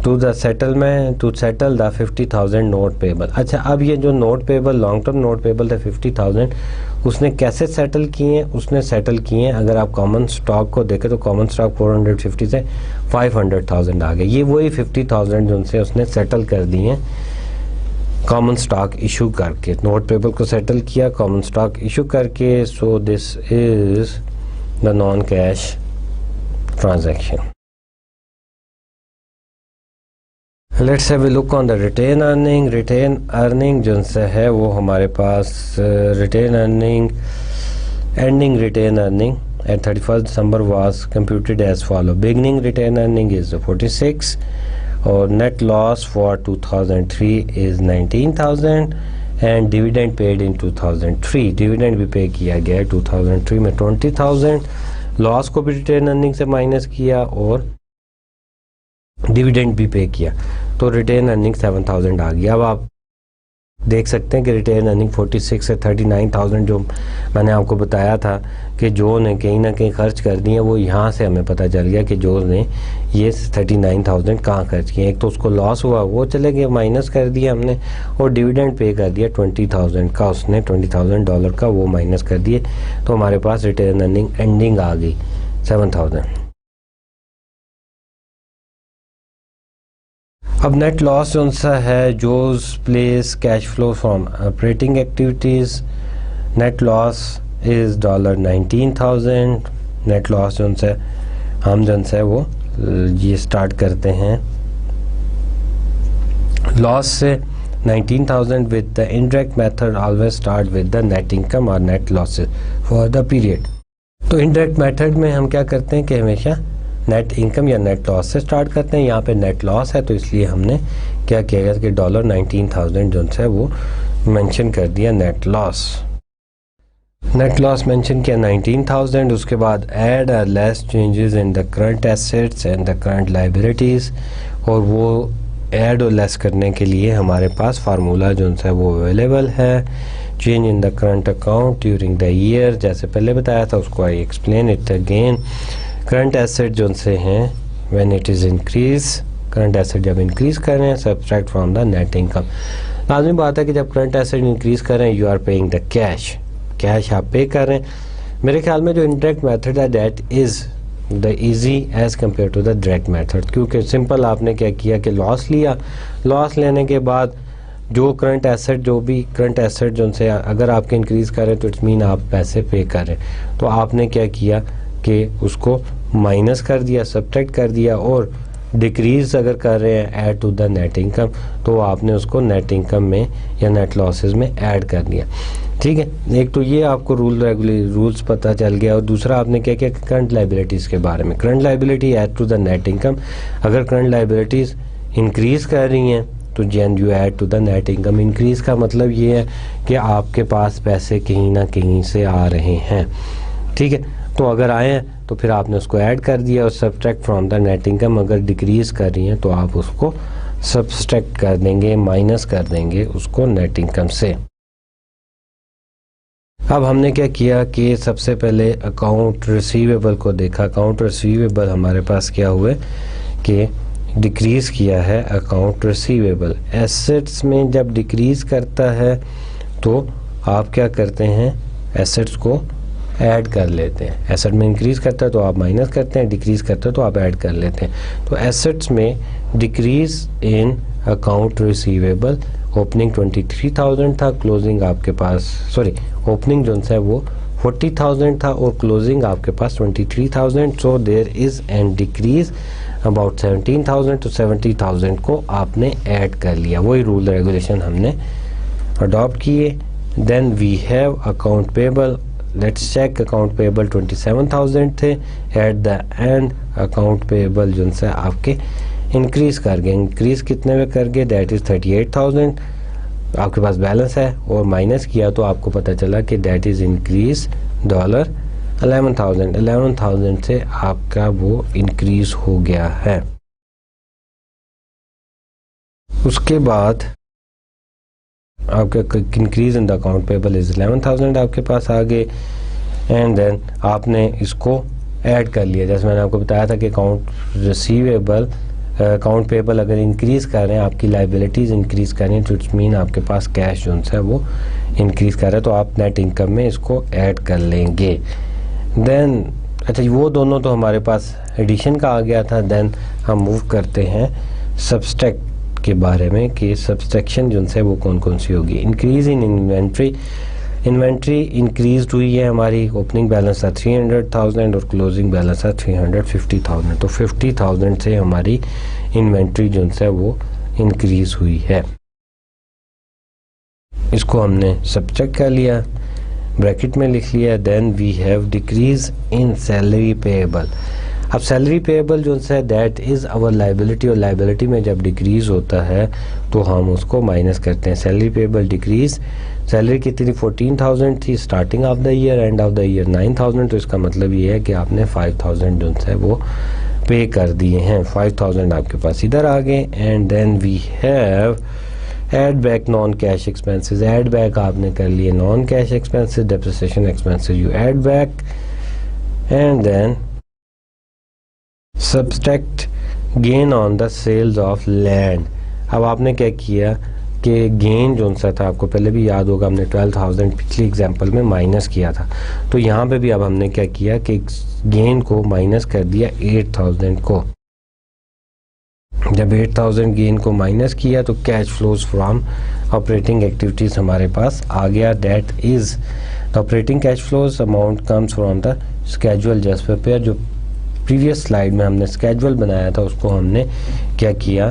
Speaker 1: To the settlement to settle the 50,000 note payable. अच्छा, अब ये जो note payable, long term note payable थे 50,000, उसने कैसे सेटल किए हैं? उसने सेटल किए हैं, अगर आप कॉमन स्टॉक को देखें तो कॉमन स्टॉक 450 से 500,000 आ गए। ये वही 50,000 जो उनसे उसने सेटल कर दिए हैं कॉमन स्टॉक इशू करके। नोट पेबल को सेटल किया कॉमन स्टॉक इशू करके। So this is the non cash transaction. Let's have a look on the retain earning. Retain earning जो से है वो हमारे पास retain earning, ending retain earning at 31st December was computed as follow. Beginning retain earning is 46 और net loss for 2003 is 19,000 and dividend paid in 2003, dividend भी पे किया गया 2003 में 20,000, लॉस को भी रिटेन अर्निंग से माइनस किया और डिविडेंड भी पे किया तो रिटेन अर्निंग 7,000 आ गया। अब आप देख सकते हैं कि रिटेन अर्निंग 46 से 39,000 जो मैंने आपको बताया था कि जो ने कहीं ना कहीं खर्च कर दी है, वो यहाँ से हमें पता चल गया कि जो ने ये 39,000 कहाँ खर्च किए। एक तो उसको लॉस हुआ वो चले गए, माइनस कर दिया हमने, और डिविडेंड पे कर दिया 20,000 का, उसने $20,000 का वो माइनस कर दिए, तो हमारे पास रिटेन अर्निंग एंडिंग आ गई 7,000। अब नेट लॉस जो सा है, Jose's Place cash flow from operating activities, net loss is $19,000। Net loss जो सा हम जो है वो ये स्टार्ट करते हैं लॉस से 19,000 with the indirect method always start with the net income और net losses for the period. तो इनडायरेक्ट मेथड में हम क्या करते हैं कि हमेशा नेट इनकम या नेट लॉस से स्टार्ट करते हैं। यहाँ पे नेट लॉस है तो इसलिए हमने क्या किया कि $19,000 जो है वो मेंशन कर दिया net loss. Net loss mention किया 19,000। उसके बाद ऐड और less changes in the current assets and the current liabilities, और वो ऐड और लेस करने के लिए हमारे पास फार्मूला जो है वो अवेलेबल है। Change in the current account during the year, जैसे पहले बताया था उसको I explain it again. Current asset जो से हैं when it is increase, current asset जब इंक्रीज कर रहे हैं subtract from the net income. लाजमी बात है कि जब करंट एसेट इंक्रीज कर रहे हैं you are paying the cash, cash आप पे कर रहे हैं। मेरे ख्याल में जो इनडायरेक्ट मेथड है that is the easy as compare to the direct method, क्योंकि सिंपल आपने क्या किया कि लॉस लिया, लॉस लेने के बाद जो करंट एसेट, जो भी करंट एसेट जो से अगर आपके इंक्रीज़ कर रहे हैं तो इट्स मीन आप पैसे पे कर रहे हैं, तो आपने क्या किया कि उसको माइनस कर दिया, सब्ट्रैक्ट कर दिया, और डिक्रीज अगर कर रहे हैं add to the net income तो आपने उसको नेट इनकम में या नेट लॉसेस में ऐड कर दिया। ठीक है, एक तो ये आपको रूल्स पता चल गया, और दूसरा आपने क्या किया करंट लाइबिलिटीज़ के बारे में। Current liability add to the net income, अगर करंट लाइबिलिटीज़ इंक्रीज़ कर रही हैं तो then you add to the net income. Increase का मतलब ये है कि आपके पास पैसे कहीं ना कहीं से आ रहे हैं। ठीक है, तो अगर आए हैं तो फिर आपने उसको ऐड कर दिया और subtract from the net income. अगर डिक्रीज़ कर रही हैं तो आप उसको सब्ट्रैक्ट कर देंगे, माइनस कर देंगे उसको नेट इनकम से। अब हमने क्या किया कि सबसे पहले अकाउंट रिसीवेबल को देखा। अकाउंट रिसीवेबल हमारे पास क्या हुए कि डिक्रीज़ किया है अकाउंट रिसीवेबल। एसेट्स में जब डिक्रीज़ करता है तो आप क्या करते हैं, एसेट्स को ऐड कर लेते हैं। एसेट में इंक्रीज़ करता है तो आप माइनस करते हैं, डिक्रीज़ करता है तो आप ऐड कर लेते हैं। तो एसेट्स में डिक्रीज़ इन अकाउंट रिसीवेबल, ओपनिंग 23,000 था, क्लोजिंग आपके पास ओपनिंग जो है वो 40,000 था और क्लोजिंग आपके पास 23,000। So there is an decrease about 17,000, तो 70,000 को आपने ऐड कर लिया। वही रूल रेगुलेशन हमने अडॉप्ट किए। Then we have account payable, let's check. Account payable 27,000 थे, at the end account payable जो है आपके इंक्रीज़ कर गए। इंक्रीज़ कितने में कर गए, दैट इज़ 38,000 आपके पास बैलेंस है, और माइनस किया तो आपको पता चला कि दैट इज़ इंक्रीज़ $11,000। 11,000 से आपका वो इंक्रीज़ हो गया है। उसके बाद आपका increase in the account payable is 11,000 आपके पास आ गए, एंड देन आपने इसको ऐड कर लिया। जैसे मैंने आपको बताया था कि अकाउंट रिसीवेबल, अकाउंट पेबल अगर इंक्रीज़ कर रहे हैं, आपकी लाइबिलिटीज़ इंक्रीज़ कर रही हैं, तो इट्स मीन आपके पास कैश जो है वो इंक्रीज़ कर रहा है, तो आप नेट इनकम में इसको ऐड कर लेंगे। देन अच्छा, वो दोनों तो हमारे पास एडिशन का आ गया था। देन हम मूव करते हैं सब्सट्रैक्ट के बारे में कि सब्सट्रैक्शन जो है वो कौन कौन सी होगी। Increase in inventory, inventory increase हुई है हमारी। ओपनिंग बैलेंस था 300,000 और क्लोजिंग बैलेंस था 350,000, तो 50,000 से हमारी इन्वेंट्री जो है वो इंक्रीज हुई है। इसको हमने सब्ट्रैक्ट कर लिया, ब्रैकेट में लिख लिया। Then we have decrease in salary payable. अब सैलरी पेएबल जो है दैट इज़ आवर लाइबिलिटी, और लाइबिलिटी में जब डिक्रीज होता है तो हम उसको माइनस करते हैं। सैलरी पेएबल डिक्रीज, सैलरी कितनी 14,000 थी starting of the year, end of the year 9,000, तो इसका मतलब ये है कि आपने 5,000 जो है वो पे कर दिए हैं। 5,000 आपके पास इधर आ गए। And then we have add back non cash expenses. Add back आपने कर लिए non cash expenses, depreciation expenses you add back, and then subtract gain on the sales of land. अब आपने क्या किया कि गेन जो सा था, आपको पहले भी याद होगा, हमने 12,000 पिछली एग्जांपल में माइनस किया था, तो यहाँ पे भी अब हमने क्या किया कि गेन को माइनस कर दिया 8,000 को। जब 8,000 गेन को माइनस किया तो cash flows from operating activities हमारे पास आ गया। That is the operating cash flows amount comes from the schedule just prepare. जो प्रीवियस स्लाइड में हमने स्केजुअल बनाया था उसको हमने क्या किया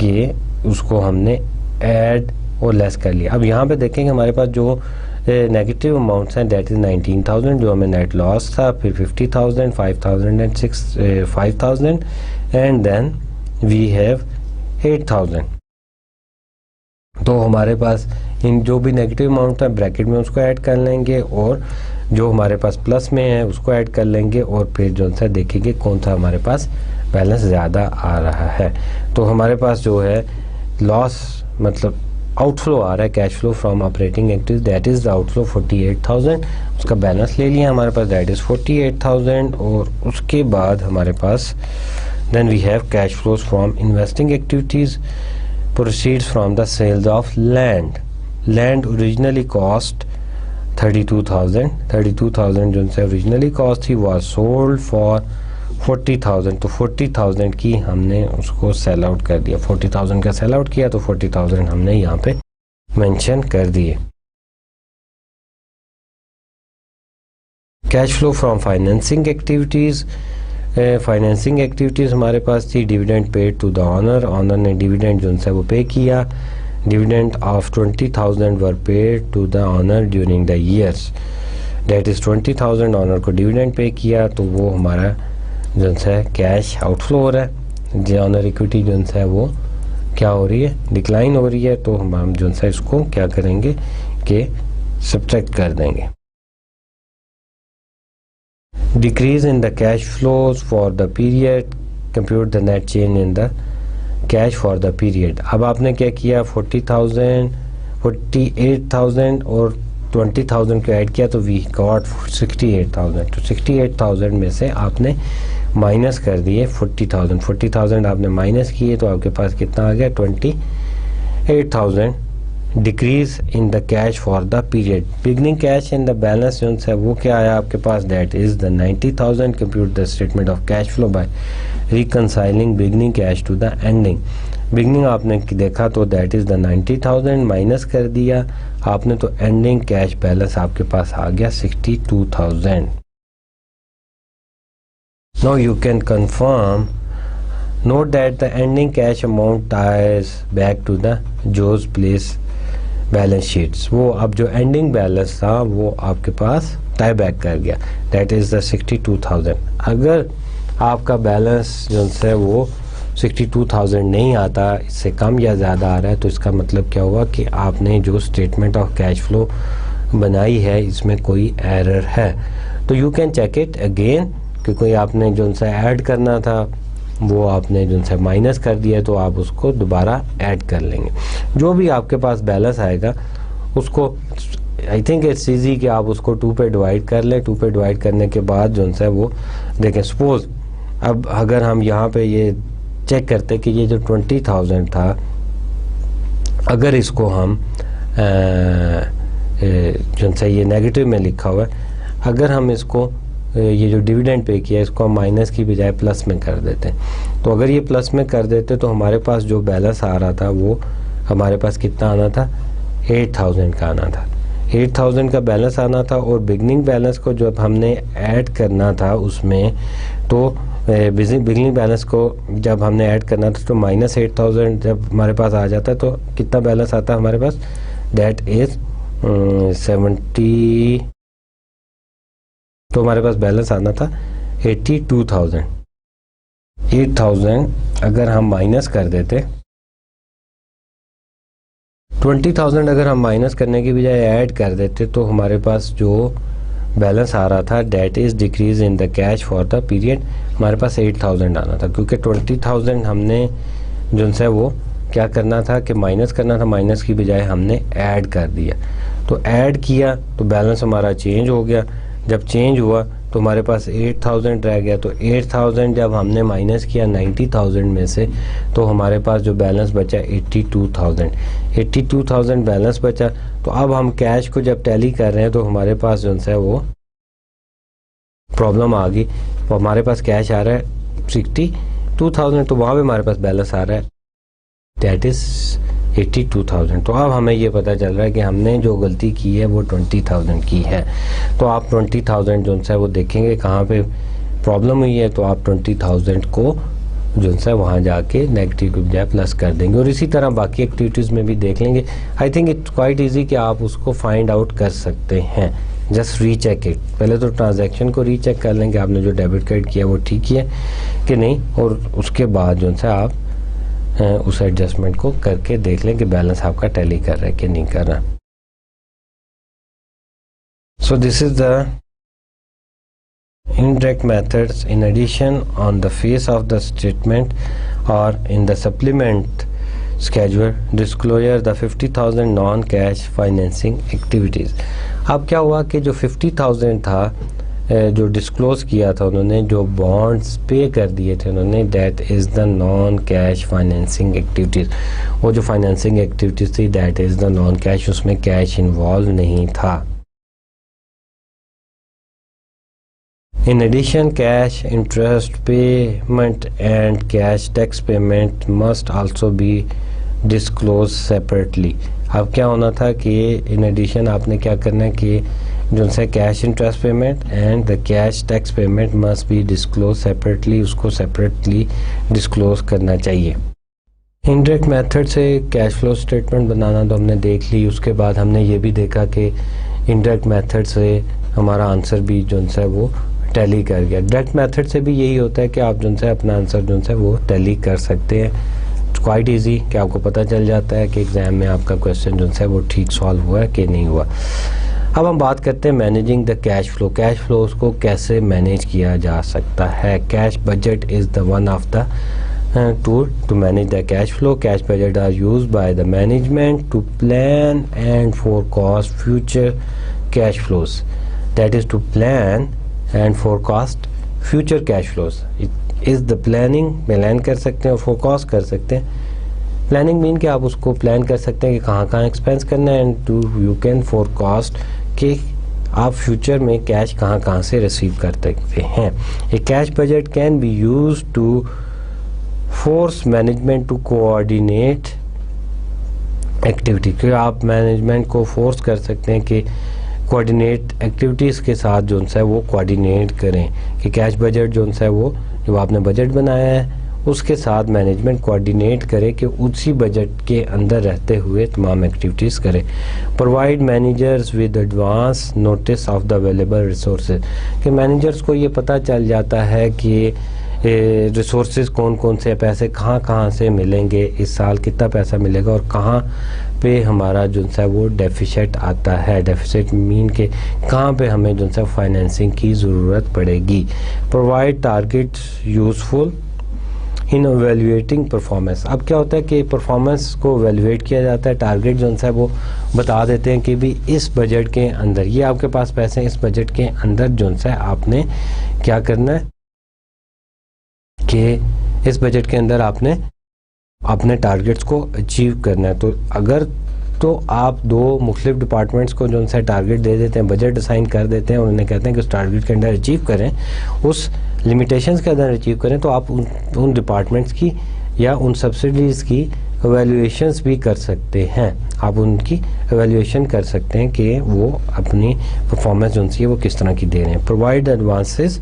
Speaker 1: कि उसको हमने ऐड और लेस कर लिया। अब यहाँ पे देखेंगे हमारे पास जो नेगेटिव अमाउंट्स हैं दैट इज़ 19,000 जो हमें नेट लॉस था, फिर 50,000, 5,000 and 5,000, and then we have 8,000। तो हमारे पास इन जो भी नेगेटिव अमाउंट है ब्रैकेट में उसको ऐड कर लेंगे, और जो हमारे पास प्लस में है उसको ऐड कर लेंगे, और फिर जो सा देखेंगे कौन सा हमारे पास बैलेंस ज़्यादा आ रहा है। तो हमारे पास जो है लॉस मतलब आउटफ्लो आ रहा है, cash flow from operating activities, that is the outflow 48,000। उसका बैलेंस ले लिया हमारे पास, दैट इज़ 48,000। और उसके बाद हमारे पास then we have cash flows from investing activities, proceeds from the sales of land. Land originally cost 32,000 जो से ओरिजिनली कॉस्ट थी वॉज सोल्ड फॉर 40,000, तो 40,000 की हमने उसको सेल आउट कर दिया। 40,000 का सेल आउट किया तो 40,000 हमने यहाँ पे मेंशन कर दिए। Cash flow from financing activities, financing activities हमारे पास थी dividend paid to the owner. Owner ने डिविडेंड जो है वो पे किया। Dividend of 20,000 were paid to the owner during the years, that is 20,000 owner को डिविडेंड पे किया, तो वो हमारा जो है कैश आउटफ्लो हो रहा है। जो ऑनर इक्विटी जो है वो क्या हो रही है, डिक्लाइन हो रही है, तो हम जो है इसको क्या करेंगे कि सब्ट्रैक्ट कर देंगे। Decrease in the cash flows for the period, compute the net change in the cash for the period. अब आपने क्या किया 40,000, 48,000 और 20,000 को ऐड किया तो वी गॉट 68,000। तो 68,000 में से आपने माइनस कर दिए 40,000 आपने माइनस किए तो आपके पास कितना आ गया 28,000। Decrease in the cash for the period, beginning cash in the balance जो है वो क्या आया आपके पास, that is the 90,000। Compute the statement of cash flow by reconciling beginning cash to the ending. Beginning आपने देखा तो दैट इज द 90,000 माइनस कर दिया आपने, तो एंडिंग कैश बैलेंस आपके पास आ गया 62,000। Now you can confirm, note that the ending cash amount ties back to the Jose place balance sheets. वो अब जो एंडिंग बैलेंस था वो आपके पास टाई बैक कर गया, दैट इज़ द 62,000। अगर आपका बैलेंस जो है वो 62,000 नहीं आता, इससे कम या ज़्यादा आ रहा है, तो इसका मतलब क्या हुआ कि आपने जो स्टेटमेंट ऑफ कैश फ्लो बनाई है इसमें कोई एरर है। तो you can check it again, क्योंकि आपने जो सा ऐड करना था वो आपने जो है माइनस कर दिया, तो आप उसको दोबारा ऐड कर लेंगे। जो भी आपके पास बैलेंस आएगा उसको आई थिंक इट्स ईजी कि आप उसको 2 पे डिवाइड कर लें। 2 पे डिवाइड करने के बाद जो है वो देखें, सपोज अब अगर हम यहाँ पे ये चेक करते कि ये जो 20,000 था, अगर इसको हम जो है ये नेगेटिव में लिखा हुआ है, अगर हम इसको ये जो डिविडेंड पे किया इसको हम माइनस की बजाय प्लस में कर देते हैं, तो अगर ये प्लस में कर देते तो हमारे पास जो बैलेंस आ रहा था वो हमारे पास कितना आना था, 8,000 का आना था। 8,000 का बैलेंस आना था, और बिगनिंग बैलेंस को जब हमने ऐड करना था उसमें, तो बिगनिंग बैलेंस को जब हमने ऐड करना था तो -8,000 जब हमारे पास आ जाता तो कितना बैलेंस आता हमारे पास, दैट इज 70, तो हमारे पास बैलेंस आना था 82,000। 8,000 अगर हम माइनस कर देते, 20,000 अगर हम माइनस करने की बजाय ऐड कर देते तो हमारे पास जो बैलेंस आ रहा था that is decrease in the cash for the period, हमारे पास 8,000 आना था, क्योंकि 20,000 हमने जो है वो क्या करना था कि माइनस करना था, माइनस की बजाय हमने ऐड कर दिया। तो ऐड किया तो बैलेंस हमारा चेंज हो गया, जब चेंज हुआ तो हमारे पास 8,000 रह गया। तो 8,000 जब हमने माइनस किया 90,000 में से तो हमारे पास जो बैलेंस बचा 82,000 बैलेंस बचा। तो अब हम कैश को जब टैली कर रहे हैं तो हमारे पास जो है वो प्रॉब्लम आ गई, तो हमारे पास कैश आ रहा है 62,000, तो वहाँ पे हमारे पास बैलेंस आ रहा है दैट इज़ 82,000। तो अब हमें ये पता चल रहा है कि हमने जो गलती की है वो 20,000 की है। तो आप 20,000 जो है वो देखेंगे कहाँ पे प्रॉब्लम हुई है, तो आप 20,000 को जो है वहाँ जाके नेगेटिव की बजाय प्लस कर देंगे, और इसी तरह बाकी एक्टिविटीज़ में भी देख लेंगे। I think it's quite easy कि आप उसको फाइंड आउट कर सकते हैं। जस्ट रीचेक इट, पहले तो ट्रांजैक्शन को रीचेक कर लेंगे आपने जो डेबिट कार्ड किया वो ठीक ही है कि नहीं, और उसके बाद जो है आप उस एडजस्टमेंट को करके देख लें कि बैलेंस आपका टैली कर रहा है कि नहीं कर रहा। सो this is the indirect methods. In addition, on the face of the statement or in the supplement schedule, disclosure the 50,000 non-cash financing activities. अब क्या हुआ कि जो 50,000 था जो डिस्क्लोज किया था उन्होंने, जो बॉन्ड्स पे कर दिए थे उन्होंने, that is the non cash financing activities. वो जो फाइनेंसिंग एक्टिविटीज़ थी that is the non cash, उसमें कैश इन्वॉल्व नहीं था। In addition, cash interest payment and cash tax payment must also be disclosed separately. अब क्या होना था कि in addition आपने क्या करना है कि जो से cash interest payment and the cash tax payment must be disclose separately, उसको सेपरेटली डिस्क्लोज करना चाहिए। इनडायरेक्ट मेथड से कैश फ्लो स्टेटमेंट बनाना तो हमने देख ली, उसके बाद हमने ये भी देखा कि इनडायरेक्ट मेथड से हमारा आंसर भी जो है वो टैली कर गया। डायरेक्ट मेथड से भी यही होता है कि आप जो है अपना आंसर जो है वो टैली कर सकते हैं। क्वाइट इजी कि आपको पता चल जाता है कि एग्ज़ाम में आपका क्वेश्चन जो है वो ठीक सॉल्व हुआ है कि नहीं हुआ। अब हम बात करते हैं managing the cash flow. Cash flows को कैसे मैनेज किया जा सकता है। Cash budget is the one of the tool to manage the cash flow. Cash budget are used by the management to plan and forecast future cash flows. That is to plan and forecast future cash flows. It is the planning, plan कर सकते हैं और forecast कर सकते हैं। Planning mean कि आप उसको प्लान कर सकते हैं कि कहाँ कहाँ एक्सपेंस करना है, and to you can forecast कि आप फ्यूचर में कैश कहाँ कहाँ से रिसीव कर सकते हैं। A cash budget can be use to force management to coordinate activity, कि आप मैनेजमेंट को फोर्स कर सकते हैं कि कोऑर्डिनेट एक्टिविटीज़ के साथ जो है वो कोऑर्डिनेट करें, कि कैश बजट जो है वो जो आपने बजट बनाया है उसके साथ मैनेजमेंट कोऑर्डिनेट करे कि उसी बजट के अंदर रहते हुए तमाम एक्टिविटीज़ करें। Provide managers with advance notice of the available resources, कि मैनेजर्स को ये पता चल जाता है कि रिसोर्सेज कौन कौन से, पैसे कहाँ कहाँ से मिलेंगे, इस साल कितना पैसा मिलेगा और कहाँ पे हमारा जो है वो डेफिसिट आता है। डेफिसिट मीन के कहाँ पे हमें जो है फाइनेंसिंग की ज़रूरत पड़ेगी। प्रोवाइड टारगेट्स यूज़फुल इन एवेल्युएटिंग परफॉर्मेंस। अब क्या होता है कि परफॉर्मेंस को एवेल्युएट किया जाता है, टारगेट जो है वो बता देते हैं कि भी इस बजट के अंदर ये आपके पास पैसे हैं, इस बजट के अंदर जो है आपने क्या करना है कि इस बजट के अंदर आपने अपने टारगेट्स को अचीव करना है। तो अगर तो आप दो मुख्तलिफ डिपार्टमेंट्स को जो है टारगेट दे देते हैं, बजट असाइन कर देते हैं और उन्हें कहते हैं कि उस टारगेट के अंदर अचीव करें, उस लिमिटेशंस के अंदर अचीव करें, तो आप उन डिपार्टमेंट्स की या उन सब्सिडीज़ की एवेल्युएशंस भी कर सकते हैं। आप उनकी एवेल्युएशन कर सकते हैं कि वो अपनी परफॉर्मेंस जो है वो किस तरह की दे रहे हैं। Provide advances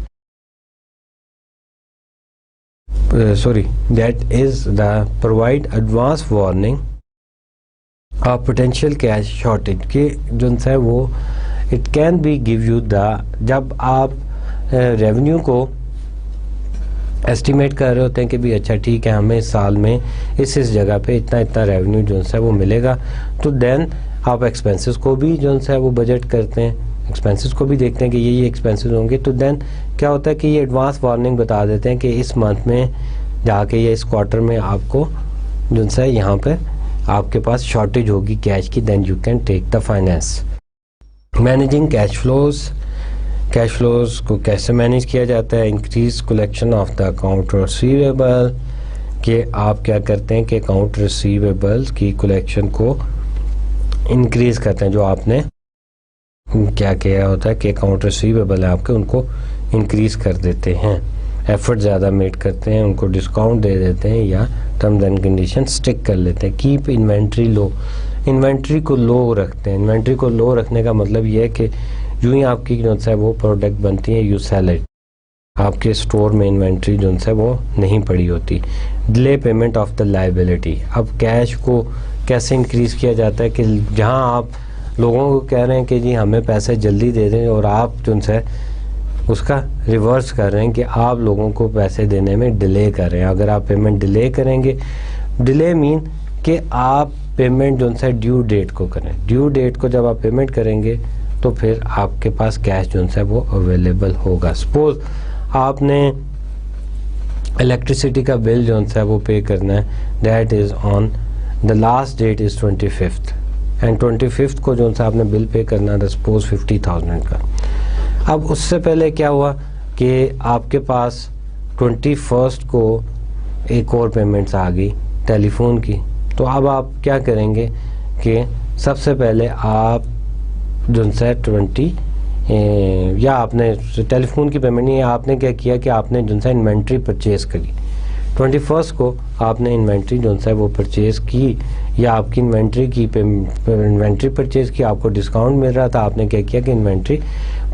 Speaker 1: that is the provide advance warning of potential cash shortage के जो है वो it can be give you the, जब आप रेवेन्यू को एस्टिमेट कर रहे होते हैं कि भी अच्छा ठीक है हमें इस साल में इस जगह पे इतना इतना रेवेन्यू जो है वो मिलेगा, तो देन आप एक्सपेंसेस को भी जो है वो बजट करते हैं, एक्सपेंसेस को भी देखते हैं कि ये एक्सपेंसेस होंगे, तो देन क्या होता है कि ये एडवांस वार्निंग बता देते हैं कि इस मंथ में जाके या इस क्वार्टर में आपको जो है यहाँ पे आपके पास शॉर्टेज होगी कैश की, then you can take the finance. Managing cash flows को कैसे मैनेज किया जाता है? Increase collection of the account receivable, कि आप क्या करते हैं कि अकाउंट रिसीवेबल की कलेक्शन को इंक्रीज करते हैं, जो आपने क्या किया होता है कि अकाउंट रिसीवेबल है आपके उनको इंक्रीज कर देते हैं, एफर्ट ज़्यादा मेड करते हैं, उनको डिस्काउंट दे देते हैं या टर्म्स एंड कंडीशन स्टिक कर लेते हैं। कीप इन्वेंट्री लो, इन्वेंट्री को लो रखते हैं। इन्वेंट्री को लो रखने का मतलब ये है कि यूँ ही आपकी जो है वो प्रोडक्ट बनती है, यू सेल इट, आपके स्टोर में इन्वेंट्री जो है वो नहीं पड़ी होती। Delay payment of the liability, अब कैश को कैसे इंक्रीज़ किया जाता है कि जहाँ आप लोगों को कह रहे हैं कि जी हमें पैसे जल्दी दे दें और आप जो है उसका रिवर्स कर रहे हैं कि आप लोगों को पैसे देने में डिले कर रहे हैं। अगर आप पेमेंट डिले करेंगे, डिले मीन कि आप पेमेंट जो है ड्यू डेट को करें, ड्यू डेट को जब आप पेमेंट करेंगे तो फिर आपके पास कैश जो है वो अवेलेबल होगा। सपोज आपने इलेक्ट्रिसिटी का बिल जो है वो पे करना है, that is on the last that is 25th and 25th को जो है आपने बिल पे करना है सपोज 50,000 का। अब उससे पहले क्या हुआ कि आपके पास 21st को एक और पेमेंट्स आ गई टेलीफोन की, तो अब आप क्या करेंगे कि सबसे पहले आप जो है 20 या आपने टेलीफोन की पेमेंट नहीं, आपने क्या किया कि आपने जो है इन्वेंट्री परचेज़ करी 21st को, आपने इन्वेंट्री जो है वो परचेज़ की या आपकी इन्वेंट्री परचेज़ की, आपको डिस्काउंट मिल रहा था, आपने क्या किया कि इन्वेंट्री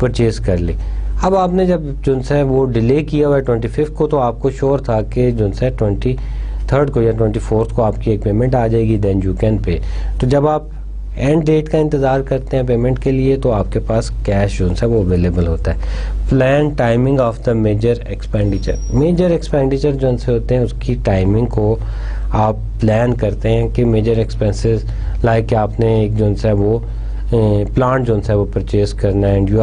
Speaker 1: परचेज़ कर ली। अब आपने जब जो है वो डिले किया हुआ है 25th को, तो आपको श्योर था कि जो है 23rd को या 24th को आपकी एक पेमेंट आ जाएगी, देन यू कैन पे। तो जब आप एंड डेट का इंतज़ार करते हैं पेमेंट के लिए तो आपके पास कैश जो है वो अवेलेबल होता है। Plan timing of the major expenditure जो से होते हैं उसकी टाइमिंग को आप प्लान करते हैं कि मेजर एक्सपेंसेस लाइक आपने एक जो है वो प्लांट जो है वो परचेज़ करना है, एंड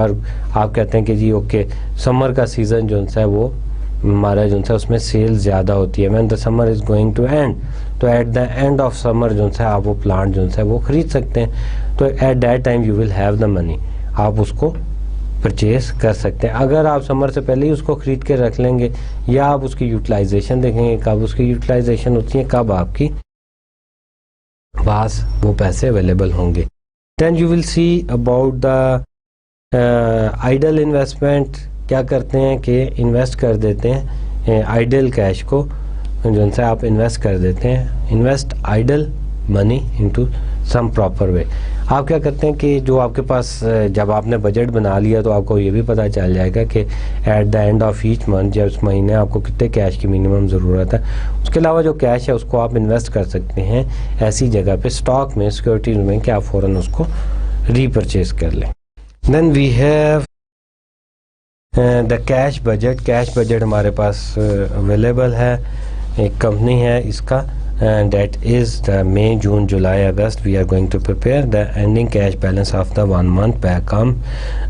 Speaker 1: आप कहते हैं कि जी ओके समर का सीज़न जो है वो हमारा जो है उसमें सेल्स ज़्यादा होती है, when the summer is going to end, तो at the end of summer जो है आप वो प्लांट जो है वो ख़रीद सकते हैं, तो eight that time you will have the money, आप उसको परचेज़ कर सकते हैं। अगर आप समर से पहले ही उसको ख़रीद के रख लेंगे या आप उसकी यूटिलाइजेशन देखेंगे, कब उसकी यूटिलाइजेशन होती है, कब आपकी पास वो पैसे अवेलेबल होंगे। Then you will see about the idle investment, क्या करते हैं कि इन्वेस्ट कर देते हैं आइडल कैश को जो है आप इन्वेस्ट कर देते हैं, invest idol money into some proper way. आप क्या करते हैं कि जो आपके पास जब आपने बजट बना लिया तो आपको ये भी पता चल जाएगा कि eight the end of each month या उस महीने आपको कितने कैश की मिनिमम ज़रूरत है। उसके अलावा जो कैश है उसको आप इन्वेस्ट कर सकते हैं ऐसी जगह पे स्टॉक में, सिक्योरिटीज में, कि आप फ़ौरन उसको रीपरचेज कर लें। Then we have the cash budget हमारे पास अवेलेबल है, एक कंपनी है इसका, that is the May, June, July, August. We are going to prepare the ending cash balance of the 1 month back on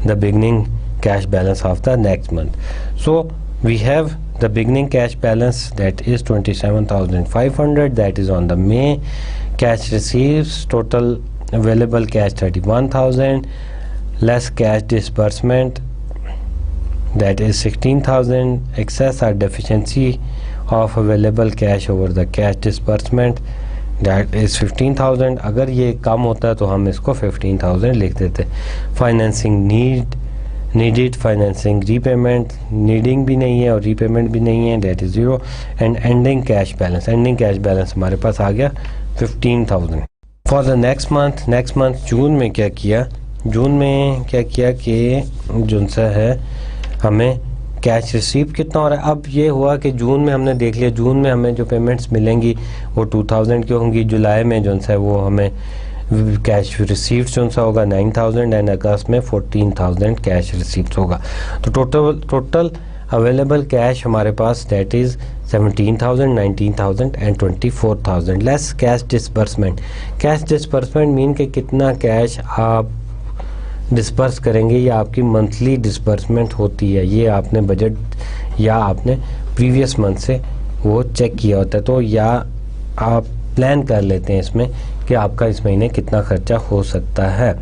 Speaker 1: the beginning cash balance of the next month. So we have the beginning cash balance that is 27,500, that is on the May. Cash receipts, total available cash 31,000, less cash disbursement that is 16,000, excess or deficiency of available cash over the cash disbursement that is 15,000। अगर ये कम होता है तो हम इसको 15,000 लिख देते। Financing needed, financing repayment, needing भी नहीं है और रीपेमेंट भी नहीं है, debt is 0। And ending cash balance हमारे पास आ गया 15,000। For the next month June में क्या किया कि जो सा है हमें कैश रिसीव कितना हो रहा है। अब ये हुआ कि जून में हमने देख लिया, जून में हमें जो पेमेंट्स मिलेंगी वो 2000 की होंगी, जुलाई में जो सा वो हमें कैश रिसीव्ड जो सा होगा 9000 एंड अगस्त में 14000 कैश रिसीव्ड होगा। तो टोटल अवेलेबल कैश हमारे पास that is 17,000, 19,000 and 24,000 less cash disbursement. Cash disbursement mean के कितना कैश आप डिस्पर्स करेंगे, या आपकी मंथली डिस्बर्समेंट होती है, ये आपने बजट या आपने प्रीवियस मंथ से वो चेक किया होता है। तो या आप प्लान कर लेते हैं इसमें कि आपका इस महीने कितना खर्चा हो सकता है।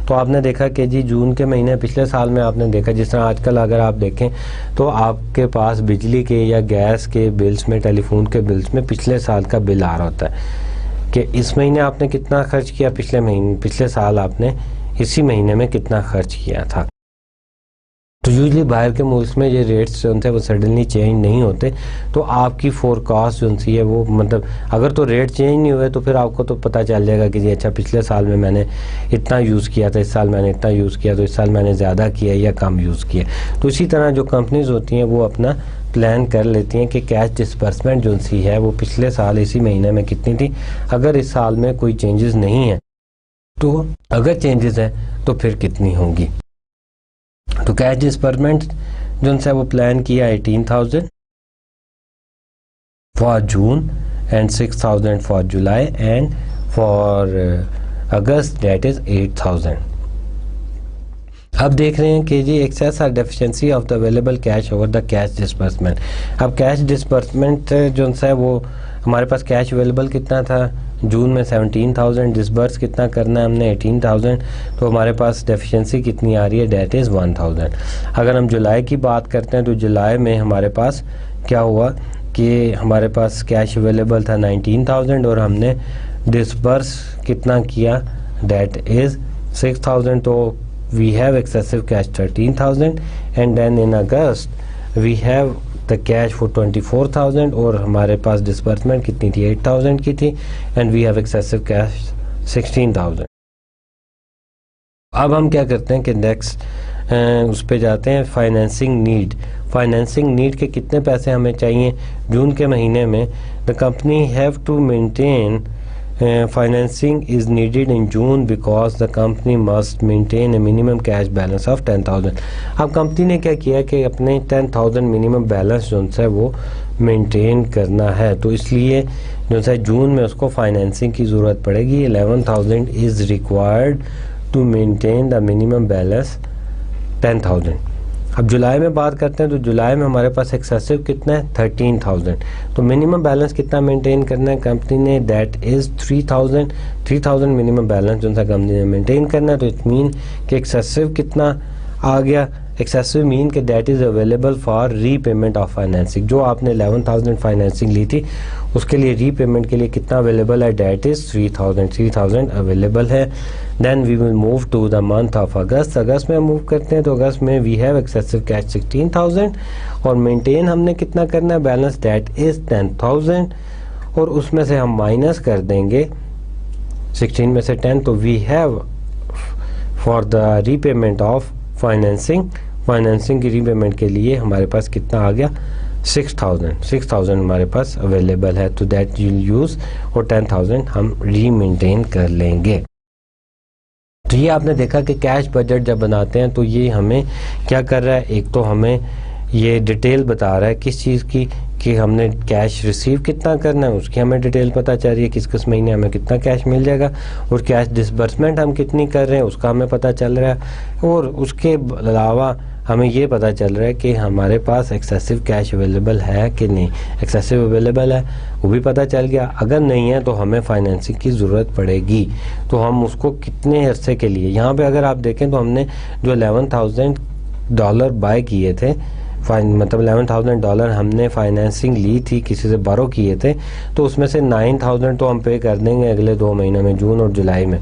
Speaker 1: तो आपने देखा कि जी जून के महीने पिछले साल में आपने देखा, जिस तरह आजकल अगर आप देखें तो आपके पास बिजली के या गैस के बिल्स में, टेलीफोन के बिल्स में पिछले साल का बिल आ रहा होता है कि इस महीने आपने कितना खर्च किया, पिछले साल आपने इसी महीने में कितना खर्च किया था। तो यूजली बाहर के मुल्क में ये रेट्स जो थे वो सडनली चेंज नहीं होते, तो आपकी फोरकास्ट जो सी है वो मतलब अगर तो रेट चेंज नहीं हुए तो फिर आपको तो पता चल जाएगा कि जी अच्छा पिछले साल में मैंने इतना यूज़ किया था, इस साल मैंने इतना यूज़ किया, तो इस साल मैंने ज़्यादा किया या कम यूज़ किया। तो इसी तरह जो कंपनीज होती हैं वो अपना प्लान कर लेती हैं कि कैश डिस्बर्समेंट जो सी है वो पिछले साल इसी महीने में कितनी थी, अगर इस साल में कोई चेंजेस नहीं है तो अगर चेंजेस हैं तो फिर कितनी होंगी। तो कैश डिस्बर्समेंट जो है वो प्लान किया 18,000 for June and 6,000 for July and for August that is 8,000। अब देख रहे हैं कि जी एक्सेस और deficiency of the available cash over the cash disbursement. अब कैश डिस्बर्समेंट जो है वो हमारे पास कैश अवेलेबल कितना था जून में 17,000, डिसबर्स कितना करना है हमने 18,000, तो हमारे पास डेफिशिएंसी कितनी आ रही है दैट इज़ 1,000। अगर हम जुलाई की बात करते हैं तो जुलाई में हमारे पास क्या हुआ कि हमारे पास कैश अवेलेबल था 19,000 और हमने डिसबर्स कितना किया दैट इज़ 6,000, तो we have excessive cash 13,000 and then in August we have the cash for 24,000 और हमारे पास डिस्बर्समेंट कितनी थी 8,000 की थी and we have excessive cash 16,000। अब हम क्या करते हैं कि नेक्स्ट उस पे जाते हैं फाइनेंसिंग नीड। फाइनेंसिंग नीड के कितने पैसे हमें चाहिए जून के महीने में। The company have to maintain financing is needed in June because the company must maintain a minimum cash balance of 10,000। अब कंपनी ने क्या किया कि अपने 10,000 मिनिमम बैलेंस जो है वो मेंटेन करना है, तो इसलिए जो है जून में उसको फाइनेंसिंग की ज़रूरत पड़ेगी। 11,000 is required to maintain the minimum balance 10,000। अब जुलाई में बात करते हैं तो जुलाई में हमारे पास एक्सेसिव कितना है 13,000, तो मिनिमम बैलेंस कितना मेंटेन करना है कंपनी ने दैट इज़ 3,000 मिनिमम बैलेंस जो सा कंपनी ने मेंटेन करना है। तो इट मीन कि एक्सेसिव कितना आ गया, एक्सेसिव मीन के that is available for repayment of financing. जो आपने 11,000 फाइनेंसिंग ली थी उसके लिए रीपेमेंट के लिए कितना अवेलेबल है दैट इज़ 3,000 अवेलेबल है। Then we will move to the month of August. अगस्त में मूव करते हैं तो अगस्त में वी हैव एक्सेसिव कैश 16,000 और मेंटेन हमने कितना करना है बैलेंस दैट इज़ 10,000 और उसमें से हम माइनस कर देंगे 16 में से 10, तो we have for the repayment of financing की रीपेमेंट के लिए हमारे पास कितना आ गया 6,000 हमारे पास अवेलेबल है, तो दैट यूल यूज़ और 10,000 हम री-मेंटेन कर लेंगे। तो ये आपने देखा कि कैश बजट जब बनाते हैं तो ये हमें क्या कर रहा है, एक तो हमें ये डिटेल बता रहा है किस चीज़ की कि हमने कैश रिसीव कितना करना है उसकी हमें डिटेल पता चल रही है, किस महीने हमें कितना कैश मिल जाएगा, और कैश डिसबर्समेंट हम कितनी कर रहे हैं उसका हमें पता चल रहा है, और उसके अलावा हमें ये पता चल रहा है कि हमारे पास एक्सेसिव कैश अवेलेबल है कि नहीं। एक्सेसिव अवेलेबल है वो भी पता चल गया, अगर नहीं है तो हमें फाइनेंसिंग की ज़रूरत पड़ेगी, तो हम उसको कितने अरसे के लिए, यहाँ पे अगर आप देखें तो हमने जो $11,000 बाय किए थे, मतलब $11,000 हमने फाइनेंसिंग ली थी, किसी से बारो किए थे, तो उसमें से 9,000 तो हम पे कर देंगे अगले 2 महीनों में, जून और जुलाई में,